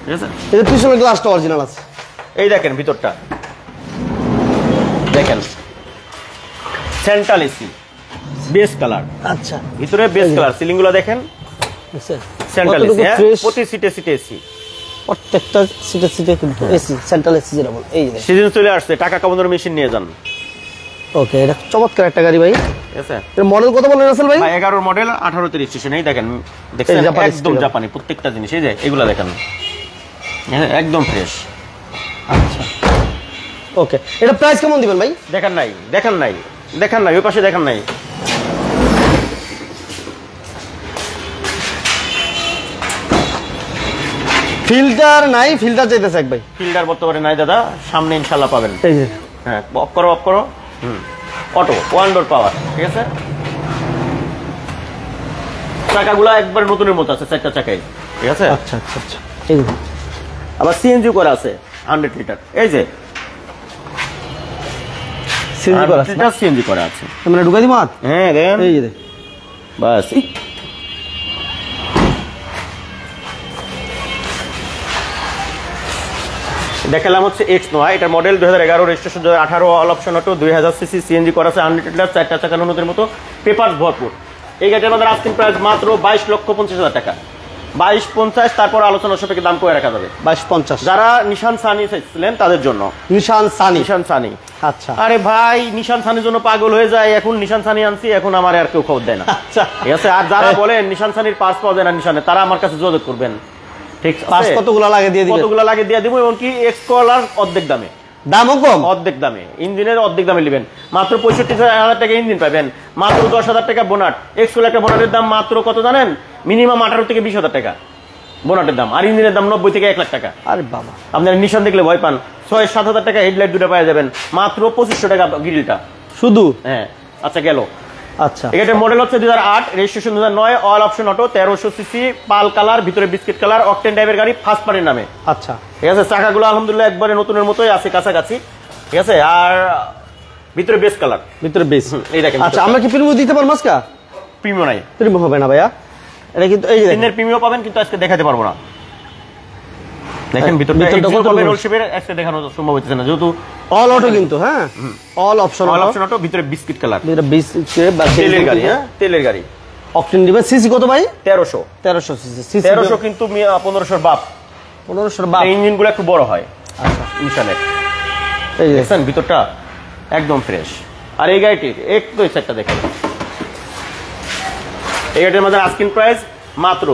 ঠিক আছে। এই পিছনের গ্লাসটা অরিজিনাল আছে। এই দেখেন ভিতরটা, দেখেন সেন্ট্রাল এসি, বেস কালার, আচ্ছা, ভিতরে বেস কালার, সিলিং গুলো দেখেন সেন্ট্রাল এসি, প্রতি সিটে সিটে এসি, প্রত্যেকটা সিটে কিন্তু এসি, সেন্ট্রাল এসি যেটা বল। এই যে সিজন চলে আসছে, টাকা কামানোর মেশিন নিয়ে যান। ওকে, এটা চমৎকার একটা গাড়ি ভাই। ঠিক আছে, এর মডেল কত বলেন রাসেল ভাই? 11 মডেল, 18 রেজিস্ট্রেশন। এই দেখেন, দেখছেন এই জাপানি একদম style। জাপানি প্রত্যেকটা জিনিস, এই যে এগুলা দেখেন, হ্যাঁ, একদম ফ্রেশ। আচ্ছা, ওকে, এটা প্রাইস কেমন দিবেন ভাই? দেখেন নাই, দেখেন নাই, দেখেন নাই, ওই পাশে দেখেন নাই। ফিল্টার নাই, ফিল্টার চাইতেছে এক ভাই। ফিল্টার বর্তমানে নাই দাদা, সামনে ইনশাল্লাহ পাবেন। এই যে হ্যাঁ, অফ করো, অফ করো। অটো, ওয়ান ডোর পাওয়ার, ঠিক আছে। চাকাগুলো একবার নতুনের মতো আছে, চারটা চাকাই, ঠিক আছে। আচ্ছা আচ্ছা আচ্ছা, এই যে আবার সিএনজি করা আছে 100 লিটার, এই যে সিএনজি করা আছে না? সিএনজি করা আছে, মানে ঢুকাই দিমা? হ্যাঁ দেন, এই যে বাস। দেখালাম হচ্ছে এক্স নোয়া, এটা model 2011, registration 2018, all option auto, 2000 CC, CNG করা আছে, 100 লিটার, চারটা চাকা নতুনের মতো, পেপার ভরপুর। এই গাড়িটার আমাদের আস্কিং প্রাইস মাত্র 22,50,000 টাকা, 22,50,000। তারপর আলোচনা সাপেক্ষে দাম করে রাখা যাবে। 22,50। যারা নিশান সানি চাইছিলেন তাদের জন্য নিশান সানি। নিশান সানি। আচ্ছা, আরে ভাই, নিশান সানির জন্য পাগল হয়ে যায়, এখন নিশান সানি আনছি, এখন আমার আর কেউ খবর দেয় না। আচ্ছা, ঠিক আছে, আর যারা বলেন নিশান সানির পার্স পাওয়া যায় না নিশানে, তারা আমার কাছে যোগাযোগ করবেন। ঠিক পাঁচ আছে, কতগুলো লাগে দিয়ে দিবেন? কতগুলো লাগে দিয়ে দিব, এবং কি এক্স কলার অর্ধেক দামে, দামও কম, অর্ধেক দামে, ইঞ্জিনের অর্ধেক দামে নেবেন। মাত্র 65,000 টাকা ইঞ্জিন পাবেন, মাত্র 10,000 টাকা বোনাট। এক্স কলার একটা বোনাটের দাম মাত্র কত জানেন? মিনিমাম 18 থেকে 20,000 টাকা বোনাটের দাম, আর ইঞ্জিনের দাম 90 থেকে 1 লাখ টাকা। আরে বাবা, আপনার নিশান দেখলে ভয় পান, 6-7 টাকা হেডলাইট দুটো পাওয়া যাবেন, মাত্র 2500 টাকা গ্রিলটা শুধু। হ্যাঁ, আচ্ছা গেল। আচ্ছা, এটার মডেল হচ্ছে 2008, registration 2009, all option auto, 1300 CC, pearl colour, ভিতরে বিস্কিট কালার, অকটেন টাইপের গাড়ি, ফার্স্ট পার্টির নামে। আচ্ছা, ঠিক আছে, চাকাগুলো আলহামদুলিল্লাহ একবারে নতুনের মতোই আছে, কাছাকাছি। ঠিক আছে, আর ভিতরে বেস কালার, ভিতরে বেস। এই দেখেন। আচ্ছা, আমরা কি প্রিমিয়াম দিতে পারবো আজকে? প্রিমিয়াম নাই, প্রিমিয়াম হবে না ভাইয়া, এটা কিন্তু এই যে দেখেন। তিনের প্রিমিয়াম পাবেন, কিন্তু আজকে দেখাতে পারবো না। দেখেন ভিতরটা আজকে দেখানো সম্ভব হচ্ছে না, যেহেতু অল অটো কিন্তু, হ্যাঁ, all option all option auto, ভিতরে বিস্কিট কালার, ভিতরে তেলের গাড়ি। হ্যাঁ, তেলের গাড়ি। অকটেন দিবেন। সিসি কত ভাই? 1300 সিসি। সিসি 1300 কিন্তু 1500 বাপ। 1500 বাপ। ইঞ্জিন গুলো একটু বড় হয়। আচ্ছা, ইনশাআল্লাহ। এই যে দেখছেন ভিতরটা একদম ফ্রেশ। আর এই গাড়িটির একটু এই সাইডটা দেখেন, এই গাড়ির মধ্যে আস্কিং প্রাইস মাত্র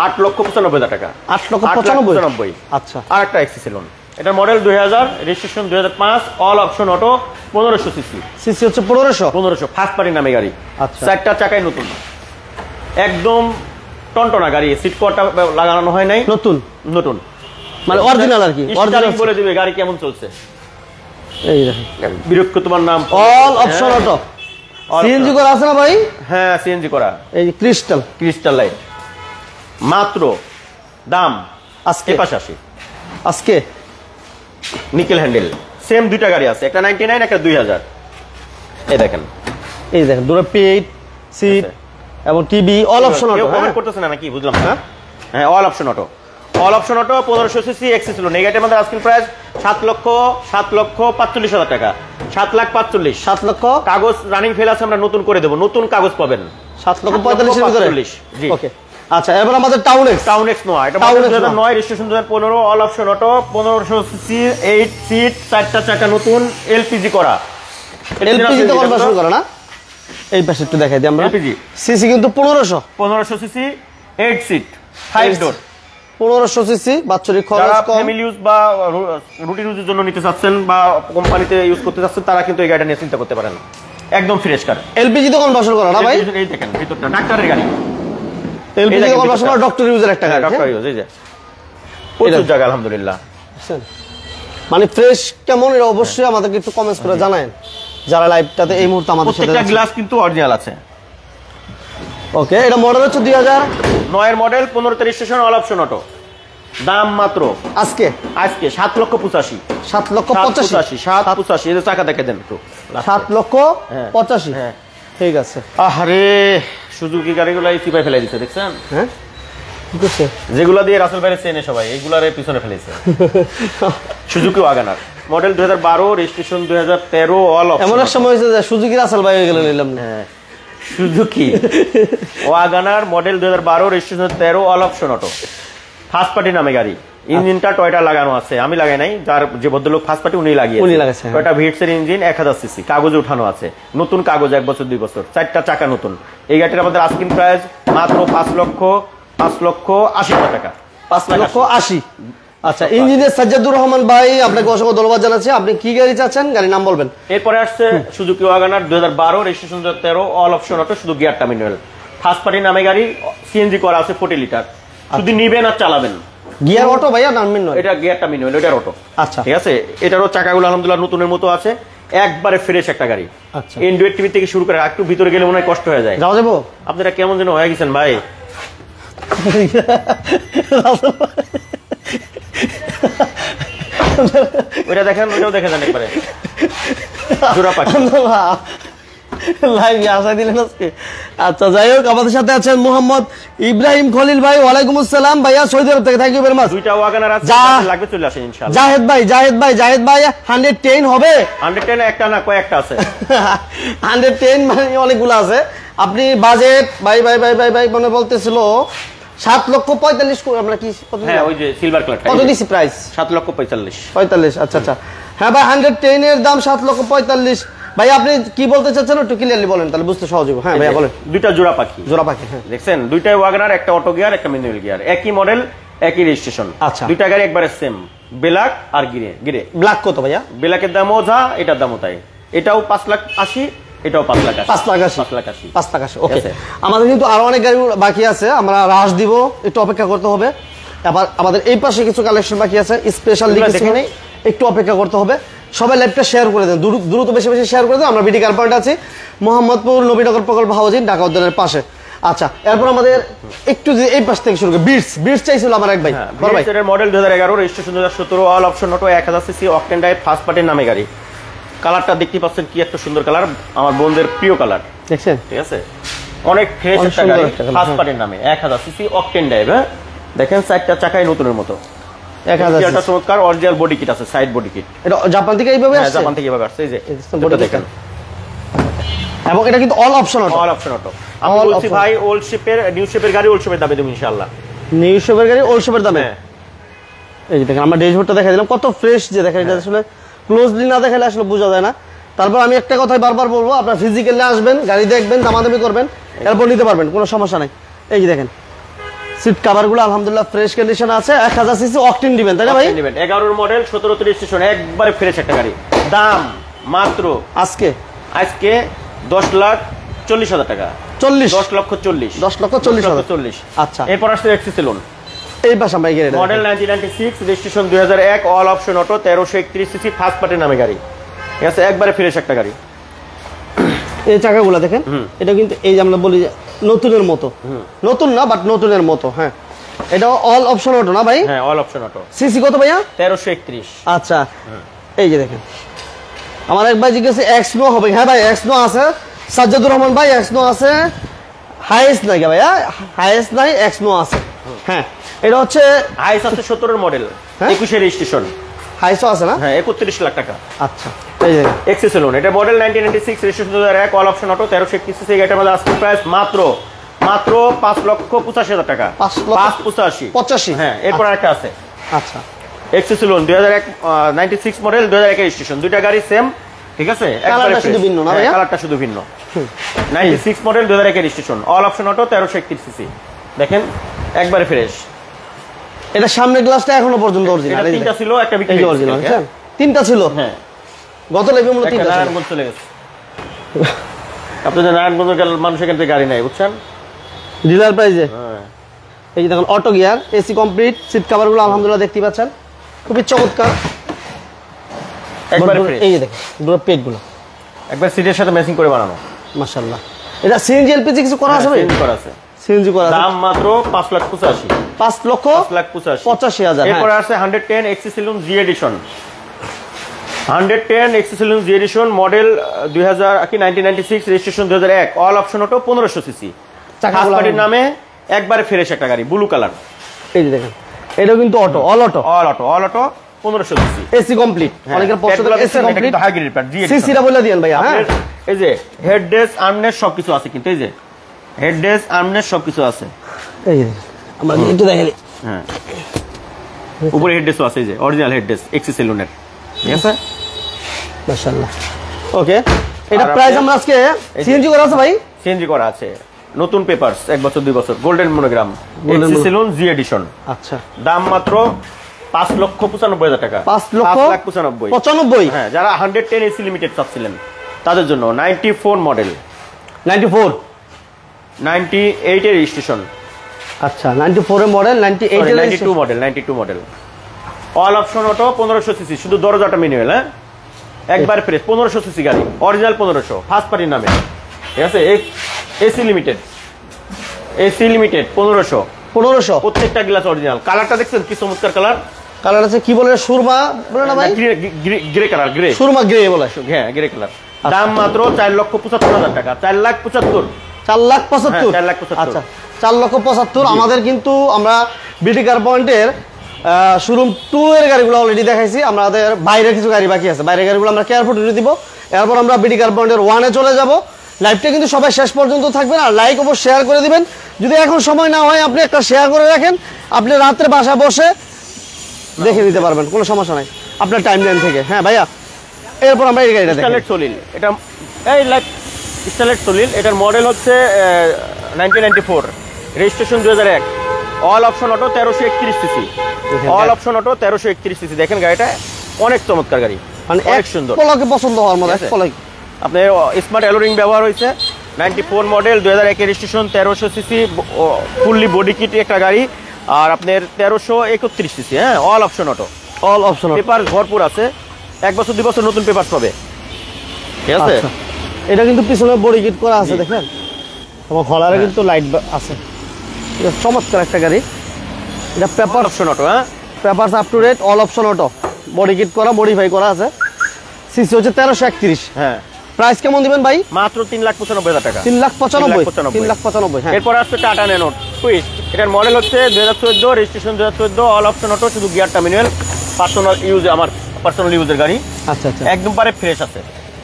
8,95,000 টাকা। 8,95,000। আচ্ছা, আর একটা এক্সিসেলন, এটা model 2000, registration 2005, all option auto, 1500 CC. CC হচ্ছে 1500। ফার্স্ট পার্টির নামে গাড়ি। আচ্ছা, চারটা চাকাই নতুন, একদম টনটনা গাড়ি, সিট কভারটা লাগানো হয় নাই, নতুন নতুন মানে অরিজিনাল আর কি, অরিজিনাল বলে দিবে গাড়ি কেমন চলছে। এই দেখেন, বিরক্ত তোমার নাম, অল অপশন অটো। সিএনজি করা আছে না ভাই? হ্যাঁ, সিএনজি করা, এই যে ক্রিস্টাল লাইট। মাত্র দাম আজকে 85। আজকে নিকেল হ্যান্ডেল, সেম দুইটা গাড়ি আছে, একটা 99, একটা 2000। এই দেখেন, দুটো পেট সিট এবং TV, all option auto. Comment করতেছে না নাকি বুঝলাম না। হ্যাঁ, all option auto, all option auto 1500 CC Axio ছিল নেগেটিভ আমাদের আস্কিং প্রাইস 7,45,000 টাকা 7,45,000 7 লক্ষ কাগজ রানিং ফেল আছে আমরা নতুন করে দেব নতুন কাগজ পাবেন 7,45,000 এর ভিতরে জি ওকে আচ্ছা এবার আমাদের টাউন এক্স নোয়া এটা model 2009 registration 2015 all option auto 1500 CC 8 seat 4টা চাকা নতুন এলপিজি করা এলপিজি তো কনভার্সন করা না এই পাশে একটু দেখাই দিই আমরা এলপিজি সিসি কিন্তু 1500 সিসি 8 সিট 5 ডোর 1500 সিসি বাৎসরিক খরচ যারা কম ফ্যামিলি ইউজ বা রুটিন ইউজের জন্য নিতে চাচ্ছেন বা কোম্পানিতে ইউজ করতে চাচ্ছেন তারা কিন্তু এই গাড়িটা নিয়ে চিন্তা করতে পারেন একদম ফ্রেশ কার এলপিজি তো কনভার্সন করা না ভাই এই দেখেন ভিতরটা ডাক্তারের গাড়ি এলপিজি তো কনভার্সন করা ডক্টর ইউজের একটা গাড়ি ডক্টর ইউজ এই যে প্রচুর জায়গা আলহামদুলিল্লাহ মানে ফ্রেশ কেমন এটা অবশ্যই আমাদেরকে একটু কমেন্টস করে জানায়েন যারা লাইভটাতে এই মুহূর্তে আমাদের সাথে প্রত্যেকটা গ্লাস কিন্তু অরিজিনাল আছে ওকে এটা মডেল হচ্ছে 2009 এর model 15 registration all option auto দাম মাত্র আজকে 7,85,000 7,85,000 এই যে চাকা দেখে দেন একটু 7,85,000 হ্যাঁ ঠিক আছে আরে সুজুকি গাড়িগুলো এই চিপায় ফেলে দিছে দেখছেন হ্যাঁ ঠিক আছে যেগুলা দিয়ে রাসেল ভাইয়ের চেনে সবাই এগুলার পিছনে ফেলেছে Suzuki WagonR model 2012 registration 2013 all option এমন এক সময় হয়েছে যে সুজুকি রাসেল ভাই হয়ে গেল নিলাম না হ্যাঁ Suzuki WagonR model 2012 registration 13 all option auto first party নামে গাড়ি ইঞ্জিনটা টয়টা লাগানো আছে আমি লাগাই নাই যার যে ভদ্রলোক ফার্স্ট পার্টি উনি লাগিয়েছে টয়টা ভিটসের ইঞ্জিন 1000 সিসি কাগজে উঠানো আছে নতুন কাগজ 1 বছর 2 বছর 4টা চাকা নতুন এই গাড়িটার আমাদের আস্কিং প্রাইস মাত্র 5,80,000 টাকা 5,80,000 আচ্ছা ইঞ্জিনিয়ার সাজ্জাদুর রহমান ভাই আপনাকে অসংখ্য ধন্যবাদ জানাচ্ছি আপনি কি গাড়ি চাচ্ছেন গাড়ির নাম বলবেন এরপরে আসছে Suzuki WagonR 2012 registration 2013 all option auto শুধু গিয়ারটা ম্যানুয়াল ফার্স্ট পার্টি নামে গাড়ি সিএনজি করা আছে 40 লিটার শুধু নিবেন আর চালাবেন গিয়ার অটো ভাইয়া না ম্যানুয়াল এটা গিয়ারটা ম্যানুয়াল এটার অটো আচ্ছা ঠিক আছে এটারও চাকাগুলো আলহামদুলিল্লাহ নতুনের মতো আছে একবারে ফ্রেশ একটা গাড়ি আচ্ছা এন্ড্রয়েড টিভি থেকে শুরু করে একটু ভিতরে গেলে মনে হয় কষ্ট হয়ে যায় যাওয়া যাবো আপনারা কেমন যেন হয়ে গেছেন ভাই ওইটা দেখেন ওইটাও দেখে যান একবারে জোড়া পাখি লাইভে আসা দিলেন আজকে আচ্ছা যাই হোক আমাদের সাথে আছেন মোহাম্মদ ইব্রাহিম খলিল ভাই ওয়ালাইকুম আসসালাম ভাইয়া সৌদি আরব থেকে থ্যাংক ইউ ভেরি মাচ দুইটা ওয়াগনার আছে লাগবে চলে আসেন ইনশাআল্লাহ জাহেদ ভাই 110 হবে 110 একটা না কয়েকটা আছে 110 মানে অনেকগুলো আছে আপনি বাজেট ভাই মনে বলতেছিল 7,45,000 আমরা কি হ্যাঁ ওই যে সিলভার কালারটা কত দিছি প্রাইস 7,45,000 আচ্ছা আচ্ছা হ্যাঁ ভাই 110 এর দাম 7,45,000 ভাই আপনি কি বলতে চাচ্ছেন একটু ক্লিয়ারলি বলেন তাহলে বুঝতে সহজ হবে হ্যাঁ ভাইয়া বলেন দুইটা জোড়া পাখি হ্যাঁ দেখছেন দুইটাই ওয়াগনার একটা অটো গিয়ার একটা ম্যানুয়াল গিয়ার একই মডেল একই রেজিস্ট্রেশন আচ্ছা দুইটা গাড়ি একবারে সেম ব্ল্যাক আর গিরে ব্ল্যাক কত ভাইয়া ব্ল্যাকের দামও যা এটার দামও তাই এটাও 5,80,000 এটাও 5,80,000 ওকে আমাদের কিন্তু আরো অনেক গাড়ি বাকি আছে আমরা রাশ দিব একটু অপেক্ষা করতে হবে আবার আমাদের এই পাশে কিছু কালেকশন বাকি আছে স্পেশাল কিছু নেই একটু অপেক্ষা করতে হবে সবাই লাইভটা শেয়ার করে দেন দ্রুত বেশি শেয়ার করে দেন আমরা বিডি কার পয়েন্ট আছি মোহাম্মদপুর নবীনগর প্রকল্প হাউজিং ঢাকা উদ্যানের পাশে আচ্ছা এরপর আমাদের একটু এই পাশ থেকে শুরু করি বিটস চাইছিল আমার এক ভাই এর model 2011 registration 2017 all option auto 1000 CC octane drive first পার্টির নামে গাড়ি কালারটা দেখতে পাচ্ছেন কি একটা সুন্দর কালার আমার বোনদের প্রিয় কালার দেখছেন ঠিক আছে অনেক ফ্রেশ একটা গাড়ি ফার্স্ট পার্টির নামে 1000 সিসি অকটেন ড্রাইভ হ্যাঁ দেখেন চারটা চাকায় নতুনের মতো 1000 এটা চমৎকার অরিজিনাল বডি কিট আছে সাইড বডি কিট এটা জাপান থেকে এইভাবে আসছে জাপান থেকে এইভাবে আসছে এই যে বডি দেখেন এবং এটা কিন্তু অল অপশন অটো আমি বলছি ভাই ওল্ড শেপের নিউ শেপের গাড়ি ওল্ড শেপের দামে দেব ইনশাআল্লাহ নিউ শেপের গাড়ি ওল্ড শেপের দামে এই যে দেখেন আমরা ড্যাশবোর্ডটা দেখাই দিলাম কত ফ্রেশ যে দেখেন এটা আসলে ক্লোজলি না দেখালে আসলে বোঝা যায় না তারপর আমি একটা কথাই বারবার বলবো আপনারা ফিজিক্যালি আসবেন গাড়ি দেখবেন দামাদামি করবেন এরপর নিতে পারবেন কোনো সমস্যা নাই এই যে দেখেন সিট কভারগুলো আলহামদুলিল্লাহ ফ্রেশ কন্ডিশন আছে 1000 সিসি অকটেন দিবেন তাই না ভাই 11 এর মডেল 17 রেজিস্ট্রেশন একবারে ফ্রেশ একটা গাড়ি দাম মাত্র আজকে 10,40,000 টাকা 10,40,000 আচ্ছা এরপর আসছে এক্সিসেলন এই পাশে আমরা গিয়ে model 1996 registration 2001 all option auto 1331 CC first পার্টির নামে গাড়ি ঠিক আছে একবারে ফ্রেশ একটা গাড়ি এই চাকাগুলো দেখেন এটা কিন্তু এই যে আমরা বলি নতুনের মতো নতুন না বাট নতুনের মতো হ্যাঁ এটা অল অপশন অটো না ভাই হ্যাঁ অল অপশন অটো সিসি কত ভাইয়া 1331 আচ্ছা এই যে দেখেন আমার এক ভাই জিজ্ঞাসা এক্সনো হবে হ্যাঁ ভাই এক্সনো আছে সাজ্জাদুর রহমান ভাই এক্সনো আছে হাইয়েস্ট নাই ভাইয়া হাইয়েস্ট নাই এক্সনো আছে হ্যাঁ এটা হচ্ছে হাইস আছে 17 এর মডেল, হ্যাঁ? 21 এর রেজিস্ট্রেশন। হাইসও আছে না? হ্যাঁ 31 লাখ টাকা। আচ্ছা এই যে এক্সি সেলুন, এটা model 1996, registration 2001, all option auto, 1331 CC. এটার মধ্যে আস্কিং প্রাইস মাত্র 5,85,000 টাকা। 5,85,000 হ্যাঁ এরপর একটা আছে আচ্ছা এক্সি সেলুন 2001, 96 মডেল, 2001 এর রেজিস্ট্রেশন। দুইটা গাড়ি সেম, ঠিক আছে, কালারটা শুধু ভিন্ন না ভাইয়া? কালারটা শুধু ভিন্ন। 96 মডেল, 2001 এর registration, all option auto, 1331 CC. দেখেন একবারে ফ্রেশ। এটা সামনের গ্লাসটা এখনো পর্যন্ত অরিজিনাল। এটা তিনটা ছিল, একটা বিক্রি এই যে অরিজিনাল তিনটা ছিল। হ্যাঁ গত লাইভে মূলত তিনটা ছিল। নারায়ণগঞ্জ চলে গেছে। আপনাদের নারায়ণগঞ্জের মানুষ এখান থেকে গাড়ি নাই, বুঝছেন, ডিলার প্রাইজে। হ্যাঁ এই যে দেখুন auto gear, AC complete, seat কভারগুলো আলহামদুলিল্লাহ দেখতে পাচ্ছেন খুবই চমৎকার। একবারে ফ্রেশ। এই যে দেখুন ডোর পেটগুলো একবার সিটের সাথে ম্যাচিং করে বানানো। মাশাআল্লাহ। এটা সিএনজি এলপিজি কিছু করা আছে ভাই? চেঞ্জ করা আছে, সিএনজি করা আছে। দাম মাত্র 5,85,000। 5,85,000। এরপর আছে 110 Axio saloon G edition. 110 Axio saloon G edition, model 1996, registration 2001, all option auto, 1500 CC. চাকাগুলোর নামে একবারে ফ্রেশ একটা গাড়ি, ব্লু কালার। এই যে দেখেন এটাও কিন্তু auto, all auto, 1500 CC. AC complete. অনেকের প্রশ্ন থাকে এসি কমপ্লিট, হাই গ্রেড প্যাড জি এডিশন। সিসিটা বলে দিয়েন ভাইয়া। হ্যাঁ এই যে হেড ডেস্ক, আর্মনেস সবকিছু আছে কিন্তু, এই যে হেড ডেস্ক, আর্মনেস সবকিছু আছে। এই যে আমরা একটু দেখাই। হ্যাঁ উপরে হেড ডেস্ক আছে, এই যে অরিজিনাল হেড ডেস্ক এক্সি সেলুনের, ঠিক আছে মাশাআল্লাহ। ওকে এটা আর প্রাইস আপনি- আমরা আজকে সিএনজি করা আছে ভাই? সিএনজি করা আছে, নতুন পেপারস, 1 বছর 2 বছর, golden monogram, Axio saloon G edition. আচ্ছা দাম মাত্র 5,95,000 টাকা। 5,95,000। 5,95,000। হ্যাঁ যারা 110 এসি লিমিটেড চাচ্ছিলেন তাদের জন্য। 94 মডেল, 94। 98 এর রেজিস্ট্রেশন, আচ্ছা 94 এর মডেল, 98 এর 92 model, all option auto, 1500 CC. শুধু দরজাটা ম্যানুয়াল, হ্যাঁ একবার ফ্রেশ। 1500 সিসি গাড়ি, অরিজিনাল 1500, ফার্স্ট পার্টির নামে, ঠিক আছে। AC limited, 1500। প্রত্যেকটা গ্লাস অরিজিনাল। কালারটা দেখছেন কি চমৎকার কালার। কালার আছে কি বলে, সুরমা বলে না ভাই? Grey colour, grey, Surma grey বলে। হ্যাঁ গ্রে কালার। দাম মাত্র 4,75,000 টাকা। 4,75,000। 4,75,000। 4,75,000। আচ্ছা 4,75,000। আমাদের কিন্তু আমরা বিডি কার পয়েন্টের শোরুম 2 এর গাড়িগুলো অলরেডি দেখাইছি। আমাদের বাইরে কিছু গাড়ি বাকি আছে, বাইরের গাড়িগুলো আমরা কেয়ার ফটো দিব। এরপর আমরা বিডি কার পয়েন্টের 1 এ চলে যাব। লাইভটা কিন্তু সবাই শেষ পর্যন্ত থাকবেন, আর লাইক অবশ্য শেয়ার করে দিবেন। যদি এখন সময় না হয় আপনি একটা শেয়ার করে রাখেন, আপনি রাত্রে বাসা বসে দেখে নিতে পারবেন, কোনো সমস্যা নাই আপনার টাইম লাইন থেকে। হ্যাঁ ভাইয়া এরপর আমরা এই গাড়িটা দেখি। স্টারলেট সলিল, এটা এই লাইক স্টারলেট সলিল, এটার মডেল হচ্ছে 1994, registration 2001, all option auto, 1331 CC. All option auto, 1331 CC. দেখেন গাড়িটা অনেক চমৎকার গাড়ি, মানে অনেক সুন্দর, পলকে পছন্দ হওয়ার মতো। ঠিক আছে? আপনার স্মার্ট অ্যালোরিং ব্যবহার হয়েছে। 94 মডেল, 2001 এর registration, 1300 CC, fully body kit একটা গাড়ি। আর আপনার 1331 সিসি, হ্যাঁ all option auto, all option paper ভরপুর আছে। 1 বছর 2 বছর নতুন পেপার পাবে, ঠিক আছে। এটা কিন্তু পিছনে বডি কিট করা আছে, দেখেন। এবং হলারে কিন্তু লাইট আছে। এটা চমৎকার একটা গাড়ি। এটা পেপার অপশন অটো, হ্যাঁ papers up to date, all option auto, body kit করা, মডিফাই করা আছে। সিসি হচ্ছে 1331। হ্যাঁ প্রাইস কেমন দিবেন ভাই? মাত্র 3,95,000 টাকা। 3,95,000। 3,95,000। হ্যাঁ এরপর আসছে টাটা ন্যানো টুইস্ট। এটার মডেল হচ্ছে 2014, রেজিস্ট্রেশন 2014, অল অপশন অটো, শুধু গিয়ারটা ম্যানুয়াল। পার্সোনাল ইউজ, আমার পার্সোনাল ইউজের গাড়ি, আচ্ছা আচ্ছা একদম পারে ফ্রেশ আছে,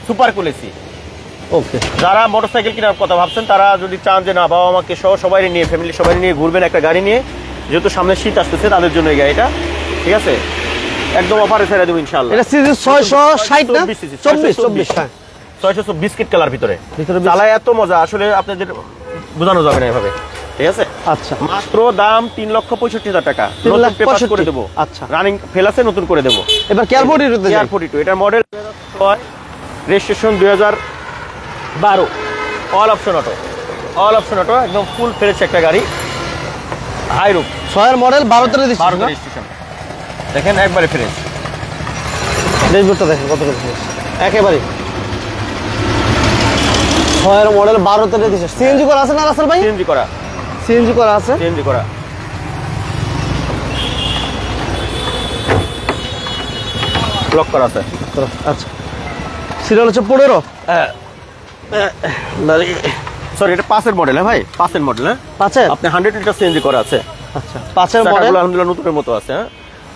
সুপার কুল এসি। ওকে। যারা মোটরসাইকেল কেনার কথা ভাবছেন তারা যদি চান যে না বাবা আমাকে সহ সবাই নিয়ে, ফ্যামিলি সবাই নিয়ে ঘুরবেন একটা গাড়ি নিয়ে, যেহেতু সামনে শীত আসতেছে তাদের জন্য এই গাড়িটা, ঠিক আছে, একদম অফারে ছেড়ে দেবো ইনশাআল্লাহ। এটা সিরিজ 660 না 24 হ্যাঁ 600 বিস্কিট কালার ভিতরে ভিতরে চালায় এত মজা, আসলে আপনাদের বোঝানো যাবে না এভাবে, ঠিক আছে। আচ্ছা মাত্র দাম 3,65,000 টাকা। 3,65,000 করে দেবো। আচ্ছা রানিং ফেল আছে, নতুন করে দেবো। এবার কেয়ার বডি রতে যাই। কেয়ার 42, এটার model 2006, registration 2012, all option auto, all option auto, একদম ফুল ফ্রেশ একটা গাড়ি, হাই রুপ, 6 এর মডেল, 12 তে দিচ্ছি। 12 রেজিস্ট্রেশন, দেখেন একবারে ফ্রেশ। ড্যাশবোর্ডটা দেখেন কত করে ফ্রেশ, একেবারে 6 এর মডেল, 12 তে দিচ্ছি। সিএনজি করা আছে না রাসেল ভাই? সিএনজি করা, সিএনজি করা আছে, সিএনজি করা, ব্লক করা আছে। আচ্ছা সিরিয়াল হচ্ছে 15। সরি এটা 5 এর মডেল, হ্যাঁ ভাই 5 এর মডেল, হ্যাঁ 5 এর আপনি 100 লিটার সিএনজি করা আছে। আচ্ছা 5-এর মডেল চাকাগুলো আলহামদুলিল্লাহ নতুনের মতো আছে। হ্যাঁ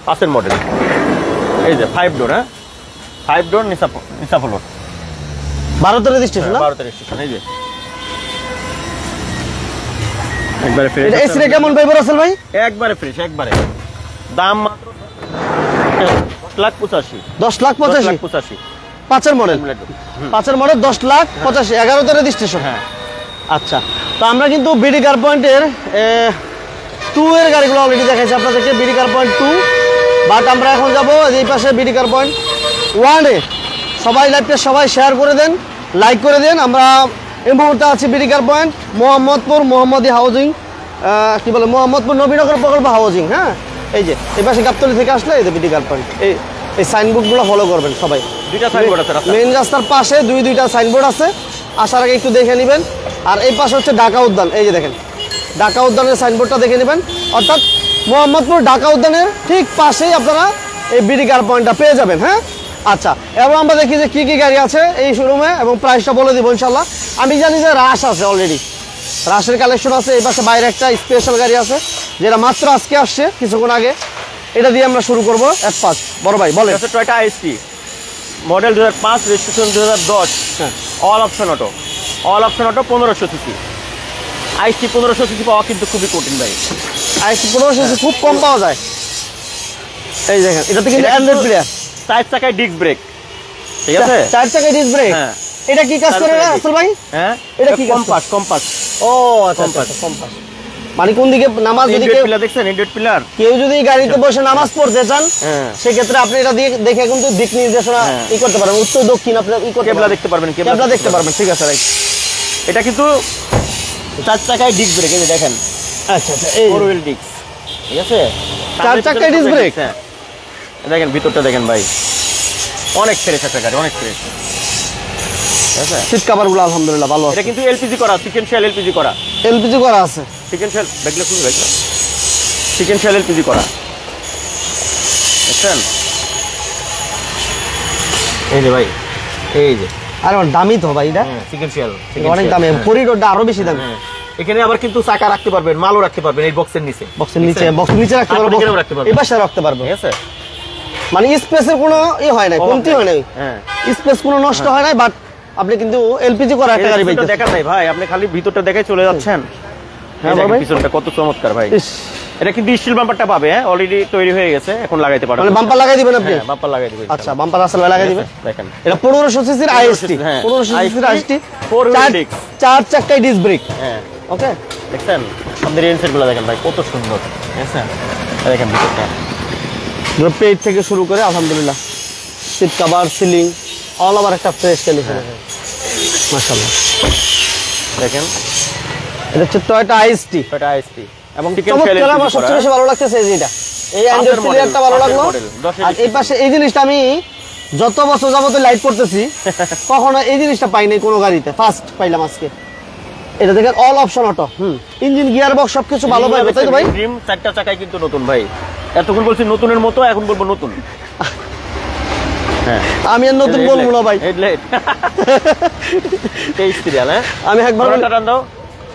5-এর মডেল। এই যে 5 ডোর। হ্যাঁ 5 ডোর নিসা ফ্লোর। 12 রেজিস্ট্রেশন না? 12 রেজিস্ট্রেশন। এই যে একবারে ফ্রেশ। এটা এসি কেমন ভাই রাসেল ভাই? একবারে ফ্রেশ একবারে। দাম মাত্র 10,85,000। 10,85,000 5-এর মডেল। 5-এর মডেল 10,85,000 11তে রেজিস্ট্রেশন। হ্যাঁ আচ্ছা, তো আমরা কিন্তু বিডি কার পয়েন্টের 2 এর গাড়িগুলো অলরেডি দেখাইছি আপনাদেরকে, বিডি কার পয়েন্ট 2। বাট আমরা এখন যাব এই পাশে বিডি কার পয়েন্ট 1 এ। সবাই লাইভটা সবাই শেয়ার করে দেন, লাইক করে দেন। আমরা এই মুহূর্তে আছি বিডি কার পয়েন্ট মোহাম্মদপুর মোহাম্মদী হাউজিং, কি বলে মোহাম্মদপুর নবীনগর প্রকল্প হাউজিং। হ্যাঁ এই যে এই পাশে গাবতলী থেকে আসলে এই যে বিডি কার পয়েন্ট। এই সাইনবোর্ডগুলো ফলো করবেন সবাই। দুইটা সাইনবোর্ড আছে রাস্তায়। মেইন রাস্তার পাশে দুইটা সাইনবোর্ড আছে, আসার আগে একটু দেখে নেবেন। আর এই পাশে হচ্ছে ঢাকা উদ্যান, এই যে দেখেন ঢাকা উদ্যানের সাইনবোর্ডটা দেখে নেবেন। অর্থাৎ মোহাম্মদপুর ঢাকা উদ্যানের ঠিক পাশেই আপনারা এই বিডি কার পয়েন্টটা পেয়ে যাবেন। হ্যাঁ আচ্ছা, এবার আমরা দেখি যে কি গাড়ি আছে এই শোরুমে এবং প্রাইসটা বলে দিব ইনশাল্লাহ। আমি জানি যে রাশ আছে, অলরেডি রাশের কালেকশন আছে। এই পাশে বাইরে একটা স্পেশাল গাড়ি আছে যেটা মাত্র আজকে আসছে কিছুক্ষণ আগে, এটা দিয়ে আমরা শুরু করবো। F5 বড় ভাই বলেন। Toyota IST model 2005, registration 2010। হ্যাঁ all option auto. 1500 CC. IST 1500 CC পাওয়া কিন্তু খুবই কঠিন ভাই। আইসি 1500 খুব কম পাওয়া যায়। এই দেখেন এটাতে কিন্তু অ্যান্ড্রয়েড প্লেয়ার, 4 চাকায় ডিস্ক ব্রেক, ঠিক আছে? 4 চাকায় ডিস্ক ব্রেক। হ্যাঁ এটা কি কাজ করে আসল ভাই? হ্যাঁ এটা কি কাজ করে? কম্পাস। ও আচ্ছা কম্পাস। মানে কোন দিকে নামাজ যদি এন্ড্রয়েড পিলার দেখছেন? Android pillar. কেউ যদি গাড়িতে বসে নামাজ পড়তে চান হ্যাঁ সেক্ষেত্রে আপনি এটা দিয়ে দেখে কিন্তু দিক নির্দেশনা ই করতে পারবেন, উত্তর দক্ষিণ আপনি ই করতে কেবলা দেখতে পারবেন। কেবলা দেখতে পারবেন। ঠিক আছে রাইট। এটা কিন্তু 4 চাকায় ডিস্ক ব্রেক, এই যে দেখেন আচ্ছা আচ্ছা এই 4 হুইল ডিস্ক, ঠিক আছে? 4 চাকায় ডিস্ক ব্রেক। হ্যাঁ দেখেন ভিতরটা দেখেন ভাই, অনেক ফ্রেশ একটা গাড়ি, অনেক ফ্রেশ। ঠিক আছে? সিট কভারগুলো আলহামদুলিল্লাহ ভালো আছে। এটা কিন্তু এলপিজি করা, সিকোয়েন্সিয়াল এলপিজি করা। এলপিজি করা আছে, সিকোয়েন্সিয়াল ব্যাকলে খুলে রাখবেন। সিকোয়েন্সিয়াল এলপিজি করা, দেখছেন? এই যে ভাই, এই যে আরে দামি তো ভাই এটা, সিকোয়েন্সিয়াল অনেক দামি। করিডোরটা আরো বেশি দামি। এখানে আবার কিন্তু চাকা রাখতে পারবেন, মালও রাখতে পারবেন এই বক্সের নিচে। বক্সের নিচে রাখতে পারবো, এখানেও রাখতে পারবেন, এই পাশে রাখতে পারবো। ঠিক আছে? মানে স্পেসের কোনো হয় না, কমতি হয় না, হ্যাঁ স্পেস কোনো নষ্ট হয় না। বাট আপনি কিন্তু এলপিজি করা একটা গাড়ি পাইতেছেন। দেখার নাই ভাই, আপনি খালি ভিতরটা দেখাই চলে যাচ্ছেন। হ্যাঁ দেখেন ভাই পিছনটা কত চমৎকার ভাই। এটা কিন্তু স্টিল বাম্পারটা পাবে, হ্যাঁ অলরেডি তৈরি হয়ে গেছে, এখন লাগাইতে পারবেন। মানে বাম্পার লাগাই দিবেন আপনি? হ্যাঁ বাম্পার লাগাই দিবেন। আচ্ছা বাম্পার আসলে লাগাই দিবেন। দেখেন এটা 1500 সিসির আইএসটি, 1500 সিসির আইএসটি 4 চাকায় ডিস্ক ব্রেক। হ্যাঁ ওকে দেখছেন আমাদের রেঞ্জের গুলো দেখেন ভাই কত সুন্দর, ঠিক আছে? দেখেন ভিতরটা পেজ থেকে শুরু করে আলহামদুলিল্লাহ seat cover ceiling all over একটা ফ্রেশ কন্ডিশন আছে মাশাআল্লাহ। দেখেন এটা হচ্ছে টয়োটা আইএসটি, এটা আইএসটি এবং চমৎকার। আমার সবচেয়ে বেশি ভালো লাগতেছে এই যেটা, এই অ্যান্ড্রয়েড প্লেয়ারটা ভালো লাগলো। আর এই পাশে এই জিনিসটা আমি যত বছর যাবত লাইট করতেছি কখনো এই জিনিসটা পাই নাই কোনো গাড়িতে, ফার্স্ট পাইলাম আজকে। এটা দেখেন all option auto, engine gear box সবকিছু ভালো পাইবে, তাই তো ভাই? ড্রিম 4টা চাকায় কিন্তু নতুন ভাই, এতক্ষণ বলছি নতুনের মতো, এখন বলবো নতুন। হ্যাঁ আমি আর নতুন বলবো না ভাই, হেডলাইট 23 সিরিয়াল। হ্যাঁ আমি একবার বলে টান দাও,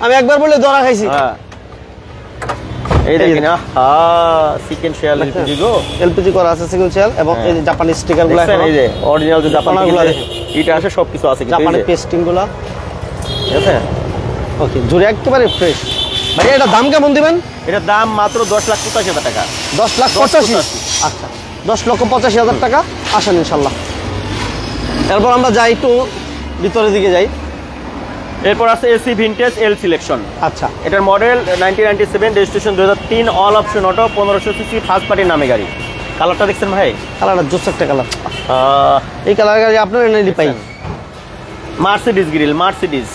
আমি একবার বলে ধরা খাইছি। হ্যাঁ এই দেখেন সিকোয়েন্সিয়াল এলপিজি গো, এলপিজি করা আছে সিকোয়েন্সিয়াল, এবং এই যে জাপানি স্টিকারগুলো দেখেন, এই যে অরিজিনাল যে জাপানি এটা আছে সবকিছু আছে কিন্তু জাপানি পেস্টিংগুলো, ঠিক আছে? ওকে জুড়ে একেবারে ফ্রেশ। ভাই এটা দাম কেমন দিবেন? এটার দাম মাত্র 10,85,000 টাকা। 10,85,000। আচ্ছা 10,85,000 টাকা। আসেন ইনশাল্লাহ। এরপর আমরা যাই একটু ভিতরের দিকে যাই। এরপর আছে এসি ভিনটেজ এল সিলেকশন। আচ্ছা এটার model 1997, registration 2003, all option auto, 1500 CC, first পার্টির নামে গাড়ি। কালারটা দেখছেন ভাই? কালারটা জোস একটা কালার। এই কালার গাড়ি আপনার এনে পাই। মার্সিডিজ গ্রিল, মার্সিডিজ,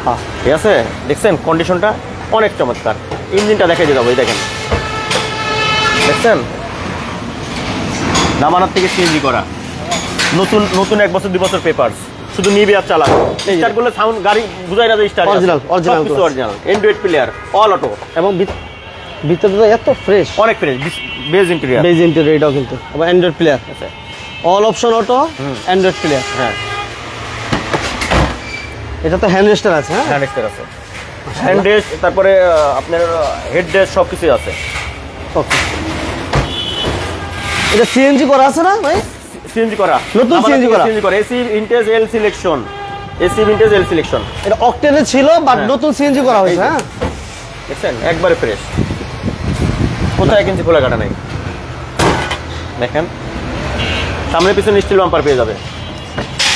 হ্যাঁ ঠিক আছে? দেখছেন কন্ডিশনটা অনেক চমৎকার। ইঞ্জিনটা দেখাই দিয়ে যাবো, এই দেখেন, দেখছেন নামানোর থেকে সিএনজি করা, নতুন নতুন 1 বছর 2 বছর পেপারস, শুধু নিবি আর চালাবো। স্টার্ট করলে সাউন্ড গাড়ি বুঝাই না যে start, original original Android player, all auto, এবং ভিতরটা এত ফ্রেশ, অনেক fresh, beige interior, beige interior এটাও কিন্তু, এবং অ্যান্ড্রয়েড প্লেয়ার আছে, all option auto, Android player. হ্যাঁ এটা তো হ্যান্ড রেস্টার আছে, হ্যাঁ হ্যান্ড রেস্টার আছে। হ্যান্ড রেস্ট, তারপরে আপনার হেড রেস্ট সবকিছু আছে। ওকে, এটা সিএনজি করা আছে না ভাই? সিএনজি করা, নতুন সিএনজি করা, এসি ভিনটেজ এল সিলেকশন, এসি ভিনটেজ এল সিলেকশন। এটা অকটেনে ছিল বাট নতুন সিএনজি করা হয়েছে। হ্যাঁ দেখছেন একবারে ফ্রেশ, কোথায় কিনছি খোলা কাটা নাই। দেখেন সামনে পিছনে স্টিল বাম্পার পেয়ে যাবে।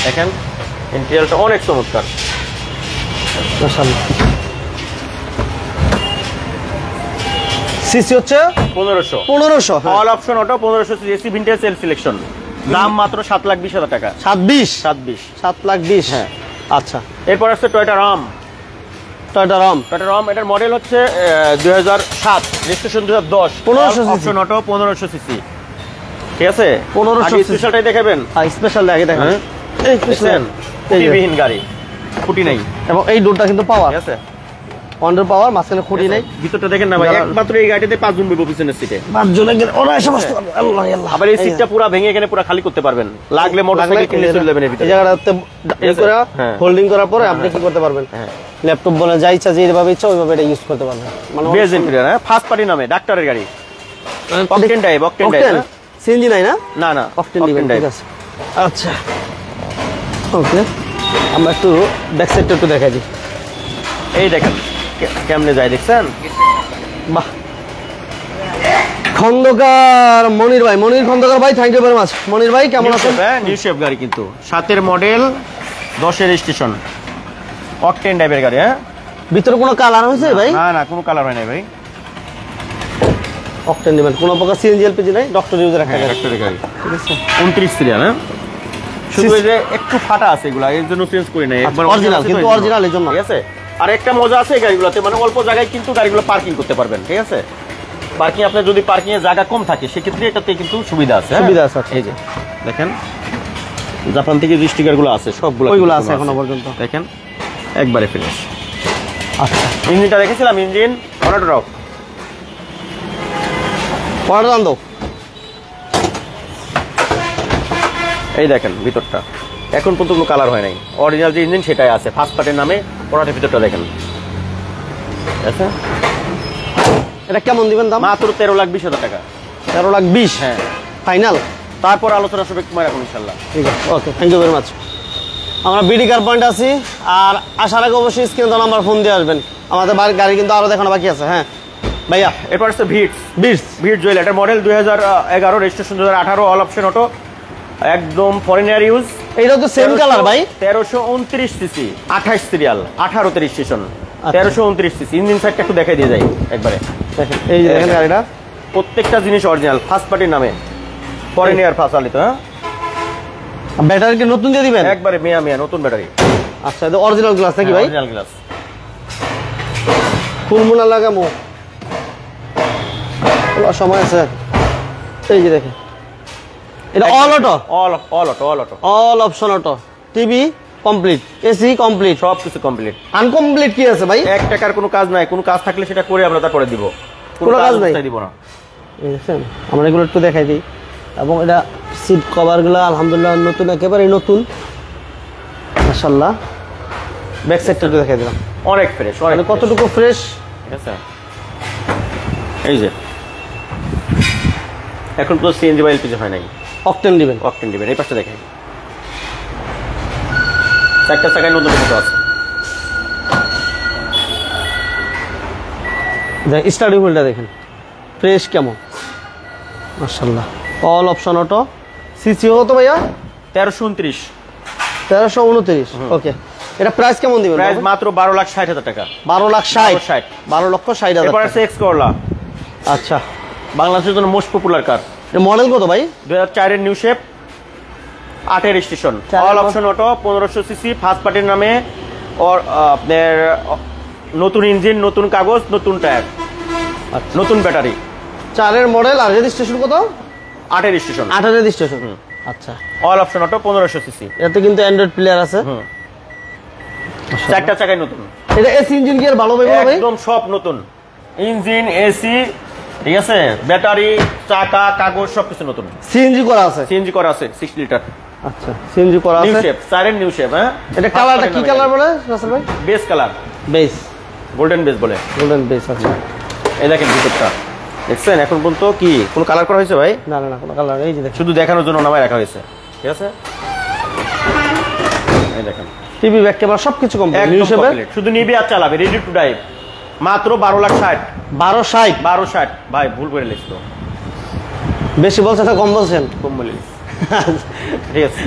দেখেন ইন্টেরিয়রটা অনেক চমৎকার। মাশাআল্লাহ। সিসি হচ্ছে 1500 all option auto 1500 CC, AC vintage এল সিলেকশন। দাম মাত্র 7,20,000 টাকা। 7,20,000। হ্যাঁ আচ্ছা, এরপর আছে টয়োটা রাম। টয়োটা রাম এটার মডেল হচ্ছে 2007, registration 2010, 1500 CC. Option auto 1500 CC. ঠিক আছে, 1500 আগে স্পেশালটাই দেখাবেন। হ্যাঁ স্পেশাল দেখেন। হ্যাঁ এই স্পেশাল খুঁটিবিহীন গাড়ি, খুঁটি নেই। এবং এই ডোরটা কিন্তু পাওয়ার, ঠিক আছে, ওয়ান্ডার পাওয়ার, মাঝখানে খুঁটি নেই। ভিতরটা দেখেন না ভাই, একমাত্র এই গাড়িতে 5 জন বসবে পিছনের সিটে। 5 জনে গেলে ওরা এসে বসতে পারবে। আল্লাহ আল্লাহ। আবার এই সিটটা পুরো ভেঙে এখানে পুরো খালি করতে পারবেন, লাগলে মোটরসাইকেল কিনে চলে যাবেন এর এই ভিতরে। জায়গাটাতে এই করে হোল্ডিং করার পরে আপনি কি করতে পারবেন, ল্যাপটপ বলে যা ইচ্ছা যেভাবে ইচ্ছা ওইভাবে এটা ইউজ করতে পারবেন। মানে বেজ ইন্টেরিয়র, হ্যাঁ ফার্স্ট পার্টি নামে, ডাক্তারের গাড়ি। অকটেন ড্রাইভ, সিএনজি নাই না? না না, অকটেন দিবেন, ঠিক আছে। আচ্ছা ওকে, আমরা একটু ব্যাক সাইডটা একটু দেখাই দিই। এই দেখেন কেমনে যায়, দেখছেন? বাহ, খন্দকার মনির ভাই, মনির খন্দকার ভাই, থ্যাংক ইউ ভেরি মাচ। মনির ভাই কেমন আছেন? নিউ শেপ গাড়ি কিন্তু 7-এর মডেল, 10-এর রেজিস্ট্রেশন, অকটেন ড্রাইভের গাড়ি। হ্যাঁ ভিতরে কোনো কালার হয়েছে ভাই? না না, কোনো কালার হয় নাই ভাই। অকটেন দিবেন, কোনো প্রকার সিএনজি এলপিজি নাই, ডক্টর ইউজের একটা গাড়ি। ডাক্তারের গাড়ি, ঠিক আছে। 29 সিরিয়াল। হ্যাঁ শুধু এই যে একটু ফাটা আছে, এগুলা এর জন্য চেঞ্জ করি নাই, একবার অরিজিনাল, কিন্তু অরিজিনাল এর জন্য। ঠিক আছে। আর একটা মজা আছে এই গাড়িগুলোতে, মানে অল্প জায়গায় কিন্তু গাড়িগুলো পার্কিং করতে পারবেন। ঠিক আছে, পার্কিং আপনার যদি পার্কিং এর জায়গা কম থাকে সেক্ষেত্রে এটাতে কিন্তু সুবিধা আছে। সুবিধা আছে। এই যে দেখেন জাপান থেকে যে স্টিকারগুলো আছে সবগুলো ওইগুলো আছে এখনো পর্যন্ত। দেখেন একবারে ফ্রেশ। আচ্ছা, ইঞ্জিনটা রেখেছিলাম, ইঞ্জিন অনাটো অফ। পড়াটা দাম দাও। এই দেখেন ভিতরটা এখন পর্যন্ত কোনো কালার হয় নাই, অরিজিনাল যে ইঞ্জিন সেটাই আছে, ফার্স্ট পার্টের নামে। ওনাটার ভিতরটা দেখেন, আচ্ছা এটা কেমন দিবেন দাম? মাত্র 13,20,000 টাকা। 13,20,000? হ্যাঁ ফাইনাল। তারপর আলোচনা সবাই তোমার এখন ইনশাল্লাহ। ঠিক আছে, ওকে, থ্যাংক ইউ ভেরি মাচ। আমরা বিডি কার পয়েন্ট আছি, আর আসার আগে অবশ্যই স্ক্রিনে তো নাম্বার ফোন দিয়ে আসবেন। আমাদের গাড়ি কিন্তু আরো দেখানো বাকি আছে। হ্যাঁ ভাইয়া, এরপর আছে ভিটস বিটস জুয়েল। এটার model 2011, registration 2018, all option auto, একদম ফরেনার ইউজ। এইটা তো সেম কালার ভাই। 1329 সিসি, 28 সিরিয়াল, 18তে রেজিস্ট্রেশন, 1329 সিসি। ইঞ্জিন সাইডটা একটু দেখাই দিয়ে যাই একবারে। দেখেন, এই যে দেখেন গাড়িটা, প্রত্যেকটা জিনিস অরিজিনাল, ফার্স্ট পার্টির নামে, ফরেনার ফার্স্ট চালিত। হ্যাঁ ব্যাটারি কি নতুন দিয়ে দিবেন? একবারে মিয়া নতুন ব্যাটারি। আচ্ছা, এটা অরিজিনাল গ্লাস নাকি ভাই? Original glass. ফুলমুনা লাগামো, সময় আছে। এই যে দেখেন, এটা all auto, all auto, all option auto, TV complete, AC complete, সব কিছু কমপ্লিট। আনকমপ্লিট কি আছে ভাই? 1 টাকার কোনো কাজ নাই, কোনো কাজ থাকলে সেটা করে আমরা তারপরে দিব, কোনো কাজ নাই, দিব না। বুঝছেন? আমরা এগুলো একটু দেখাই দিই। এবং এটা সিট কভারগুলো আলহামদুলিল্লাহ নতুন, একেবারে নতুন, মাশাআল্লাহ। ব্যাক সাইডটা একটু দেখাই দিলাম, অনেক ফ্রেশ, মানে কতটুকু ফ্রেশ। ঠিক আছে, এই যে এখন তো সিএনজি বা এলপিজি হয় নাই, অকটেন দিবেন। অকটেন দিবেন। এই পাশটা দেখেন, চারটা চাকায় নতুন মতো আছে। স্টার্টিং হুইলটা দেখেন ফ্রেশ কেমন, মাশাআল্লাহ। অল অপশন অটো, সিসি কত ভাইয়া? 1329। 1329। ওকে, এটা প্রাইস কেমন দিবেন? প্রাইস মাত্র 12,60,000 টাকা। 12,60,000, 12,60,000। এরপর আছে এক্স করলা। আচ্ছা, বাংলাদেশের জন্য মোস্ট পপুলার কার। এটা মডেল কত ভাই? 2004 এর নিউ শেপ, 8-এর registration, all option auto, 1500 CC, first পার্টির নামে। আর আপনার নতুন ইঞ্জিন, নতুন কাগজ, নতুন টায়ার, নতুন ব্যাটারি। 4-এর মডেল, আর রেজিস্ট্রেশন কত? 8-এর রেজিস্ট্রেশন, 8-এর রেজিস্ট্রেশন। আচ্ছা, অল অপশন অটো, 1500 সিসি। এতে কিন্তু অ্যান্ড্রয়েড প্লেয়ার আছে। চারটা চাকায় নতুন। এটা এসি ইঞ্জিন গিয়ার ভালো পাইবো ভাই? একদম সব নতুন, ইঞ্জিন, এসি, ঠিক আছে, ব্যাটারি, চাকা, কাগজ সবকিছু নতুন। সিএনজি করা আছে? সিএনজি করা আছে 6 লিটার। আচ্ছা, সিএনজি করা নিউ আছে। শেপ, 4-এর নিউ শেপ। হ্যাঁ, এটা কালারটা কি কালার বলে রাসেল ভাই? Beige colour. Beige. Golden beige বলে। গোল্ডেন বেস আছে। এই দেখেন ভিতরটা দেখছেন, এখন পর্যন্ত কি কোনো কালার করা হয়েছে ভাই? না না না, কোনো কালার, এই যে দেখেন শুধু দেখানোর জন্য নামায় রাখা হয়েছে, ঠিক আছে। এই দেখেন টিভি ব্যাক ক্যামেরা সবকিছু কমপ্লিট, একদম complete। শুধু নিবি আর চালাবে, রেডি টু ড্রাইভ। মাত্র 12,60,000। 1260 1260 ভাই, ভুল করে লিখছো, বেশি বলছেন না কম বলছেন? কম বলে লিখছি। ঠিক আছে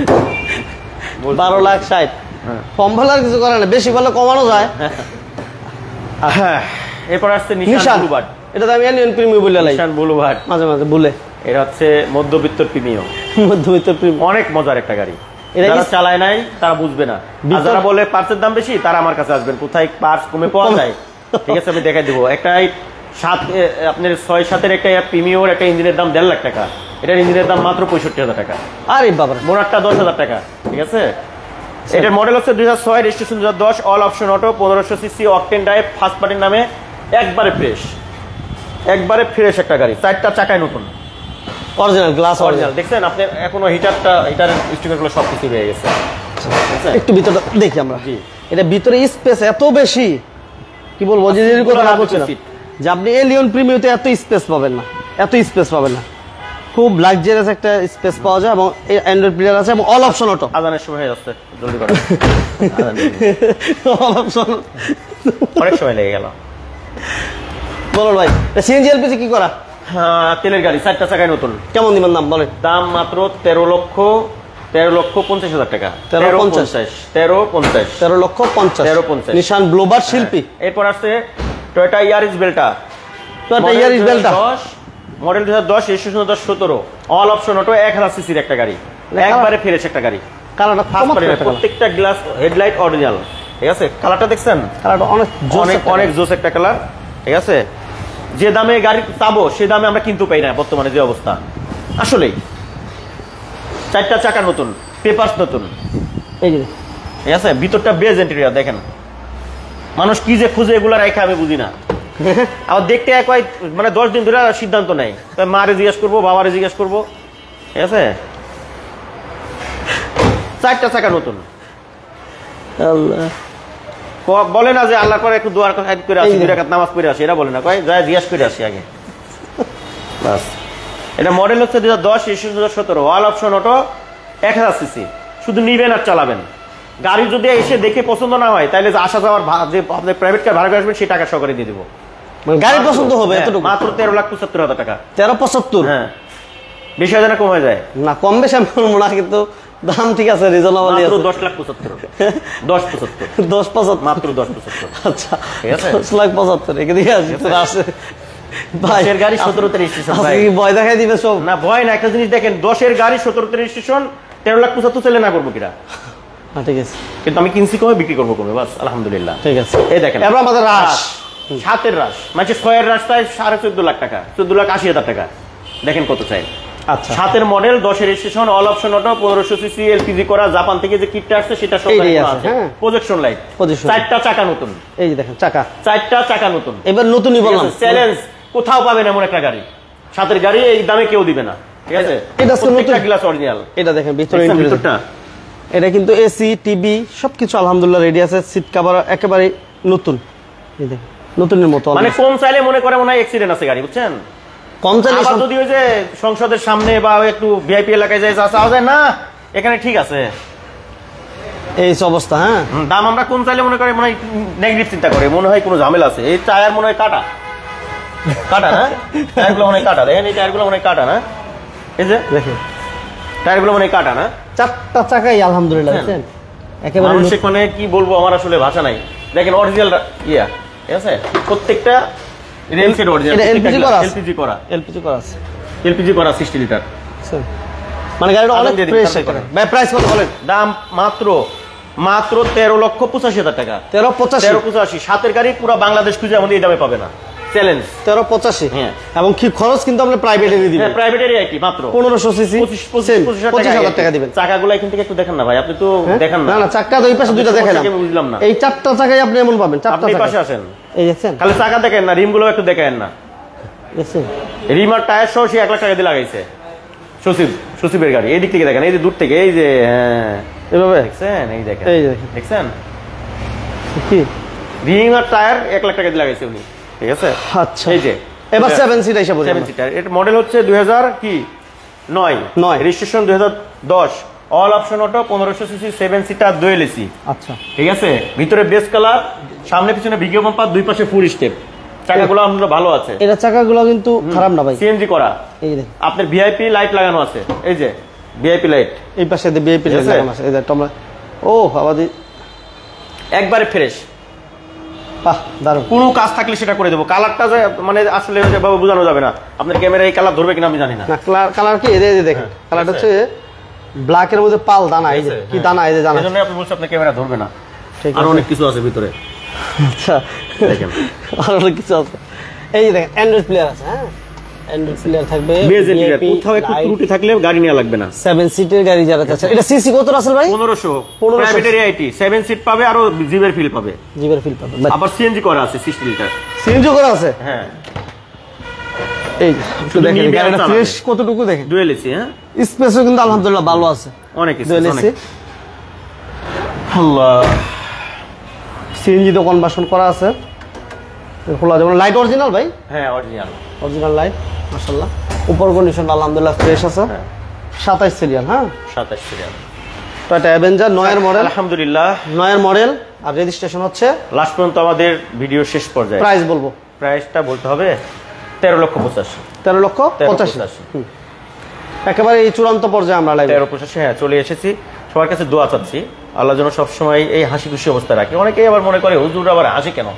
12,60,000। হ্যাঁ। কম বলে আর কিছু করে না, বেশি বলে কমানো যায়। হ্যাঁ, এরপর আসছে নিশান নিশান বুলুভার্ড। এটা তো আমি ইউনিয়ন প্রিমিয়াম বলে লাই নিশান বুলুভার্ড মাঝে মাঝে বলে। এটা হচ্ছে মধ্যবিত্ত প্রিমিয়াম, মধ্যবিত্ত প্রিমিয়াম। অনেক মজার একটা গাড়ি। এটা যারা চালায় নাই তারা বুঝবে না, আর যারা বলে পার্সের দাম বেশি তারা আমার কাছে আসবেন, কোথায় পার্স কমে পাওয়া যায়। ঠিক আছে, আমি দেখাই দেবো। একটা আপনার 6-7-এর একটা প্রিমিয়র একটা ইঞ্জিনের দাম 1.5 লাখ টাকা, এটার ইঞ্জিনের দাম মাত্র 65,000 টাকা। আরে বাবা, মোনারটা 10,000 টাকা। ঠিক আছে, এটার মডেল হচ্ছে 2006, registration 2010, all option auto, 1500 CC, octane drive, first পার্টির নামে, একবারে ফ্রেশ, একবারে ফ্রেশ একটা গাড়ি। 4টা চাকায় নতুন, অরিজিনাল গ্লাস অরিজিনাল। অরিজিনাল। দেখছেন আপনি এখনো হিটারের স্টিকারগুলো সবকিছু রয়ে গেছে। একটু ভিতরটা দেখি আমরা। জি। এটা ভিতরে স্পেস এত বেশি, কি বলবো, যে কথা না বলছিলাম যে আপনি এলিয়ন প্রিমিয়ামতে এত স্পেস পাবেন না, এত স্পেস পাবেন না। খুব লাক্সারিয়াস একটা স্পেস পাওয়া যায়, এবং অ্যান্ড্রয়েড প্লেয়ার আছে, এবং অল অপশন অটো। আজানের সময় হয়ে যাচ্ছে, জলদি করো। অল অপশন, অনেক সময় লেগে গেল। বলুন ভাই, সিএনজি এলপিজি কি করা? হ্যাঁ, তেলের গাড়ি, 4টা চাকায় নতুন। কেমন দিবেন দাম বলেন? দাম মাত্র 13,50,000 টাকা। 13,50,000 13,50,000 13,50,000 নিশান ব্লুবার্ড শিল্পী। এরপর আছে Toyota Yaris Belta. Toyota Yaris Belta model 2010, registration 2017, all option auto, 1000 সিসির একটা গাড়ি, একবারে ফ্রেশ একটা গাড়ি। কালারটা প্রত্যেকটা গ্লাস হেডলাইট অরিজিনাল। ঠিক আছে, কালারটা দেখছেন, কালারটা অনেক অনেক অনেক জোস একটা কালার। ঠিক আছে, যে দামে গাড়ি পাবো সে দামে আমরা কিন্তু পাই না বর্তমানে যে অবস্থা। আসলেই 4টা চাকা নতুন, পেপারস নতুন। এই যে ঠিক আছে, ভিতরটা বেজ ইন্টেরিয়র দেখেন। মানুষ কি যে খুঁজে এগুলো রাখে আমি বুঝি না। আবার দেখতে এক মানে 10 দিন ধরে সিদ্ধান্ত নেই, মারে জিজ্ঞেস করবো, বাবারে জিজ্ঞেস করবো। ঠিক আছে, 4টা চাকা নতুন। আল্লাহ, বলে না যে আল্লাহ করে একটু দোয়ার করে আসি, 2 রাকাত নামাজ পড়ে আসি, এরা বলে না, কয় যায় জিজ্ঞাসা করে আসি আগে বাস। এটা মডেল হচ্ছে 2010, registration 2017, all option auto, 1000 CC. শুধু নিবেন আর চালাবেন। গাড়ি যদি এসে দেখে পছন্দ না হয় তাহলে আসা যাওয়ার যে আপনি প্রাইভেট কার ভাড়া করে আসবেন সেই টাকা সহকারে দিয়ে দেবো। মানে গাড়ি পছন্দ হবে এতটুকু? মাত্র 13,75,000 টাকা। 13,75,000? হ্যাঁ, বেশি হয় না, কম হয়ে যায় না, কম বেশি আমি বলবো না, কিন্তু দাম ঠিক আছে, রিজনেবল আছে। 10,75,000, 10,75,000, 10,75,000 মাত্র 10,75,000। আচ্ছা, ঠিক আছে, 10,75,000 একে দিয়ে আসি তোরা আসে ভাই। 10-এর গাড়ি 17তে রেজিস্ট্রেশন ভাই, কি ভয় দেখাই দিবে সব? না ভয় না, একটা জিনিস দেখেন, 10-এর গাড়ি 17তে রেজিস্ট্রেশন, 13,75,000 ছেলে না করবো কিনা? ঠিক আছে, কিন্তু আমি কিনছি কমে, বিক্রি করবো কমে, বাস আলহামদুলিল্লাহ। ঠিক আছে। এই দেখেন, এবার আমাদের রাশ, 7-এর রাশ, মানে 6-এর রাস্তায় 14.5 লাখ টাকা, 14,80,000 টাকা। দেখেন কত চাই। আচ্ছা, 7-এর মডেল, 10-এর registration, all option auto, 1500 CC, LPG করা, জাপান থেকে যে কিটটা আসছে সেটা সব এইটাই আছে, হ্যাঁ। প্রজেকশন লাইট, Projection 4টা চাকা নতুন। এই যে দেখেন চাকা, 4টা চাকা নতুন। এবার নতুনই বললাম, চ্যালেঞ্জ, কোথাও পাবেন এমন একটা গাড়ি। 7-এর গাড়ি এই দামে কেউ দিবে না। ঠিক আছে, এটা প্রত্যেকটা গ্লাস অরিজিনাল। এটা দেখেন ভিতরে ভিতরটা, এটা কিন্তু এসি, টিভি সবকিছু আলহামদুলিল্লাহ রেডি আছে। সিট কভার একেবারে নতুন, এই দেখেন নতুনের মতো। মানে কম চাইলে মনে করে মনে হয় অ্যাক্সিডেন্ট আছে গাড়ি, বুঝছেন? কম চাইলে আবার যদি ওই যে সংসদের সামনে বা একটু ভিআইপি এলাকায় যায় চাওয়া যায় না, এখানে ঠিক আছে এই অবস্থা। হ্যাঁ, দাম আমরা কম চাইলে মনে করে মনে হয় নেগেটিভ চিন্তা করে, মনে হয় কোনো ঝামেলা আছে। এই টায়ার মনে হয় কাটা কাটা না, টায়ারগুলো মনে হয় কাটা। দেখেন এই টায়ারগুলো মনে হয় কাটা না, এই যে দেখেন টায়ারগুলো মনে হয় কাটা না। 4টা চাকাই আলহামদুলিল্লাহ দেখেন একেবারে মানুষের মানে কি বলবো, আমার আসলে ভাষা নাই। দেখেন অরিজিনাল ইয়া, ঠিক আছে, প্রত্যেকটা রেল সেট অরিজিনাল, এলপিজি করা আছে, এলপিজি করা, এলপিজি করা আছে, এলপিজি করা 60 লিটার। মানে গাড়িটা অনেক ফ্রেশ। ভাই প্রাইস কত বলেন? দাম মাত্র 13,85,000 টাকা। 13,85,000 7-এর গাড়ি পুরো বাংলাদেশ খুঁজে আমাদের এই দামে পাবে না। চ্যালেঞ্জ 13,85,000। হ্যাঁ, এবং কি খরচ কিন্তু আমরা প্রাইভেটে দিয়ে দিবেন। প্রাইভেটেরই একই মাত্র 1500 সিসি 25,000 টাকা দিবেন। চাকাগুলো এখান থেকে একটু দেখেন না ভাই, আপনি তো দেখেন না। না না, চাকা তো এই পাশে দুইটা দেখাইলাম, আমি বুঝলাম না। এই 4টা চাকাই আপনি এমন পাবেন। 4টা আপনি এই চাকা পাশে আসেন, এই দেখছেন, খালি চাকা দেখেন না, রিমগুলো একটু দেখেন না। দেখছেন রিম আর টায়ার সহ সে 1 লাখ টাকা দিয়ে লাগাইছে। সচিবের গাড়ি এই দিক থেকে দেখেন, এই যে দূর থেকে, এই যে হ্যাঁ এভাবে দেখছেন, এই দেখেন, এই দেখেন দেখছেন কি রিং আর টায়ার 1 লাখ টাকা দিয়ে লাগাইছে উনি, ঠিক আছে। আচ্ছা এই যে এবার 7 সিট এসে বলি 7 সিটার, এর মডেল হচ্ছে 2000 কি 9 registration 2010, all option auto, 1500 CC, 7 seater, dual AC. আচ্ছা ঠিক আছে, ভিতরে বেস কালার, সামনে পিছনে ভিগো বাম্পার, দুই পাশে ফুল স্টেপ, চাকাগুলো আমাদের ভালো আছে। এটা চাকাগুলো কিন্তু খারাপ না ভাই, সিএনজি করা। এই দেখেন আপনার ভিআইপি লাইট লাগানো আছে, এই যে ভিআইপি লাইট, এই পাশে বিআইপি ঠিক আছে? লাগানো আছে, এই যে তোমরা ও আবাদি একবারে ফ্রেশ, বাহ দারুণ। কোনো কাজ থাকলে সেটা করে দেবো। কালারটা যে মানে আসলে যেভাবে বোঝানো যাবে না, আপনার ক্যামেরা এই কালার ধরবে কিনা আমি জানি না। না কালার কি এই যে দেখেন, কালারটা হচ্ছে ব্ল্যাক এর মধ্যে পাল দানা, এই যে কি দানা, এই যে দানা, এজন্য আপনি বলছেন আপনার ক্যামেরা ধরবে না। ঠিক আর আছে অনেক কিছু আছে ভিতরে, আচ্ছা দেখেন আর অনেক কিছু আছে। এই যে দেখেন অ্যান্ড্রয়েড প্লেয়ার আছে, হ্যাঁ অ্যান্ড্রয়েড প্লেয়ার থাকবে, বেজের VIP, কোথাও একটু light, ত্রুটি থাকলে গাড়ি নেওয়া লাগবে না। 7 সিটের গাড়ি যারা চাচ্ছেন। এটা সিসি কত রাসেল ভাই? 1500 1500 প্রাইভেটের আইটি 7 সিট পাবে, আরো জিবের ফিল পাবে, জিবের ফিল পাবে, আবার সিএনজি করা আছে 60 লিটার। সিএনজি করা আছে, হ্যাঁ এই একটু দেখেন নিয়ে গাড়িটা চালাবে। ফ্রেশ কতটুকু দেখেন, ডুয়েল এসি, হ্যাঁ স্পেসও কিন্তু আলহামদুলিল্লাহ ভালো আছে, অনেক কিছু ডুয়েল এসি, অনেক। আল্লাহ, সিএনজি তো কনভার্সন করা আছে, খোলা যাবে। লাইট অরিজিনাল ভাই, হ্যাঁ অরিজিনাল, অরিজিনাল লাইট মাশাআল্লাহ। উপর কন্ডিশন আলহামদুলিল্লাহ ফ্রেশ আছে। হ্যাঁ 27 সিরিয়াল, হ্যাঁ 27 সিরিয়াল, টয়োটা অ্যাভেঞ্জার 9 এর মডেল, আলহামদুলিল্লাহ 9 এর মডেল, আর রেজিস্ট্রেশন হচ্ছে, লাস্ট পর্যন্ত আমাদের ভিডিও শেষ পর্যায়ে প্রাইস বলবো, প্রাইসটা বলতে হবে 13,85,000, 13,85,000 একেবারে এই চূড়ান্ত পর্যায়ে আমরা লাইভ 13,85,000। হ্যাঁ চলে এসেছি, সবার কাছে দোয়া চাচ্ছি আল্লাহ যেন সবসময় এই হাসি খুশি অবস্থা রাখে। অনেকেই আবার মনে করে হুজুর আবার হাসি কেন,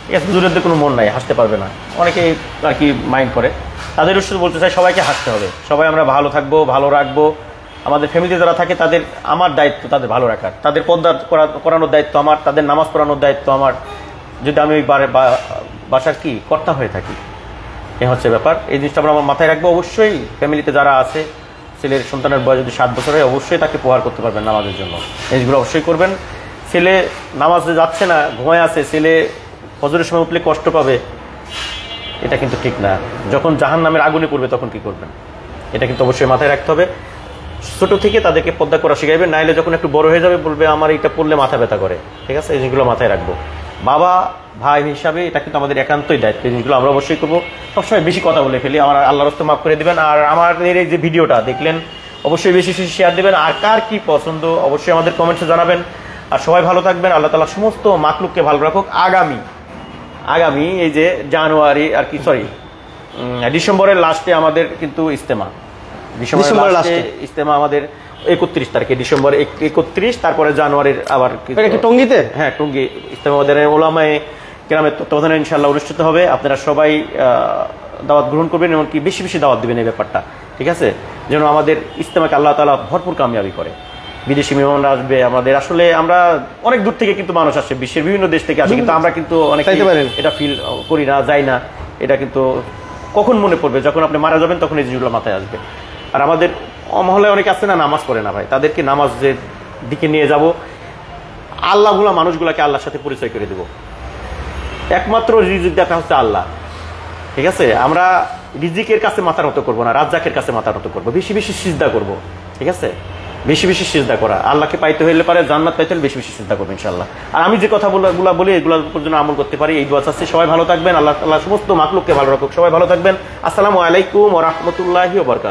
ঠিক আছে হুজুরের তো কোনো মন নাই, হাসতে পারবে না, অনেকেই আর কি মাইন্ড করে। তাদের শুধু বলতে চাই সবাইকে হাসতে হবে, সবাই আমরা ভালো থাকবো, ভালো রাখবো। আমাদের ফ্যামিলিতে যারা থাকে তাদের, আমার দায়িত্ব তাদের ভালো রাখার, তাদের পর্দা করানোর দায়িত্ব আমার, তাদের নামাজ পড়ানোর দায়িত্ব আমার, যদি আমি ওই বাসার কি কর্তা হয়ে থাকি। এ হচ্ছে ব্যাপার, এই জিনিসটা আমরা আমার মাথায় রাখবো। অবশ্যই ফ্যামিলিতে যারা আছে, ছেলের সন্তানের বয়স যদি 7 বছর হয়, অবশ্যই তাকে প্রহার করতে পারবেন নামাজের জন্য, এইগুলো অবশ্যই করবেন। ছেলে নামাজে যাচ্ছে না, ঘুমায় আছে, ছেলে ফজরের সময় উঠলে কষ্ট পাবে, এটা কিন্তু ঠিক না। যখন জাহান্নামের আগুনে পড়বে তখন কি করবেন, এটা কিন্তু অবশ্যই মাথায় রাখতে হবে। ছোট থেকে তাদেরকে পর্দা করা শিখাইবেন, নাইলে যখন একটু বড় হয়ে যাবে বলবে আমার এটা পড়লে মাথা ব্যথা করে, ঠিক আছে, এই জিনিসগুলো মাথায় রাখবো। বাবা ভাই হিসাবে এটা কিন্তু আমাদের একান্তই দায়িত্ব, এই জিনিসগুলো আমরা অবশ্যই করবো। সবসময় বেশি কথা বলে ফেলি, আমার আল্লাহর রাস্তায় মাফ করে দিবেন। আর আমাদের এই যে ভিডিওটা দেখলেন অবশ্যই বেশি বেশি শেয়ার দিবেন, আর কার কি পছন্দ অবশ্যই আমাদের কমেন্টসে জানাবেন। আর সবাই ভালো থাকবেন, আল্লাহ তাআলা সমস্ত মাখলুককে ভালো রাখুক। আগামী এই যে জানুয়ারি আর কি সরি ডিসেম্বরের লাস্টে আমাদের কিন্তু ইজতেমা, ডিসেম্বরের লাস্টে ইজতেমা আমাদের 31 তারিখে, ডিসেম্বর 31, তারপরে জানুয়ারির আবার টঙ্গিতে, হ্যাঁ টঙ্গী ইজতেমা আমাদের ওলামায়ে কেরামের তত্ত্বাবধানে ইনশাআল্লাহ অনুষ্ঠিত হবে। আপনারা সবাই দাওয়াত গ্রহণ করবেন, এমনকি বেশি বেশি দাওয়াত দিবেন এই ব্যাপারটা, ঠিক আছে, যেন আমাদের ইজতেমাকে আল্লাহ তাআলা ভরপুর কামিয়াবি করে। বিদেশি মেহমানরা আসবে আমাদের, আসলে আমরা অনেক দূর থেকে কিন্তু মানুষ আসে, বিশ্বের বিভিন্ন দেশ থেকে আসে, কিন্তু আমরা কিন্তু অনেক এটা ফিল করি না, যাই না। এটা কিন্তু কখন মনে পড়বে, যখন আপনি মারা যাবেন তখন এই জিনিসগুলো মাথায় আসবে। আর আমাদের মহল্লায় অনেক আছে না, নামাজ পড়ে না ভাই, তাদেরকে নামাজের দিকে নিয়ে যাব। আল্লাহগুলা মানুষগুলাকে আল্লাহর সাথে পরিচয় করে দেব। একমাত্র রিজিক দেখা হচ্ছে আল্লাহ, ঠিক আছে। আমরা রিজিকের কাছে মাথা নত করবো না, রাজ্জাকের কাছে মাথা নত করবো, বেশি বেশি সিজদা করবো, ঠিক আছে, বেশি বেশি সিজদা করা। আল্লাহকে পাইতে হইলে পারে, জান্নাত পাইতে হলে বেশি বেশি সিজদা করবো ইনশাআল্লাহ। আর আমি যে কথাগুলো বলি এগুলোর উপর জন্য আমল করতে পারি, এই দোয়া চাচ্ছি। সবাই ভালো থাকবেন, আল্লাহ তাআলা সমস্ত মাখলুককে ভালো রাখুক। সবাই ভালো থাকবেন। আসসালামু আলাইকুম ওয়া রাহমাতুল্লাহি ওয়া বারাকাতুহু।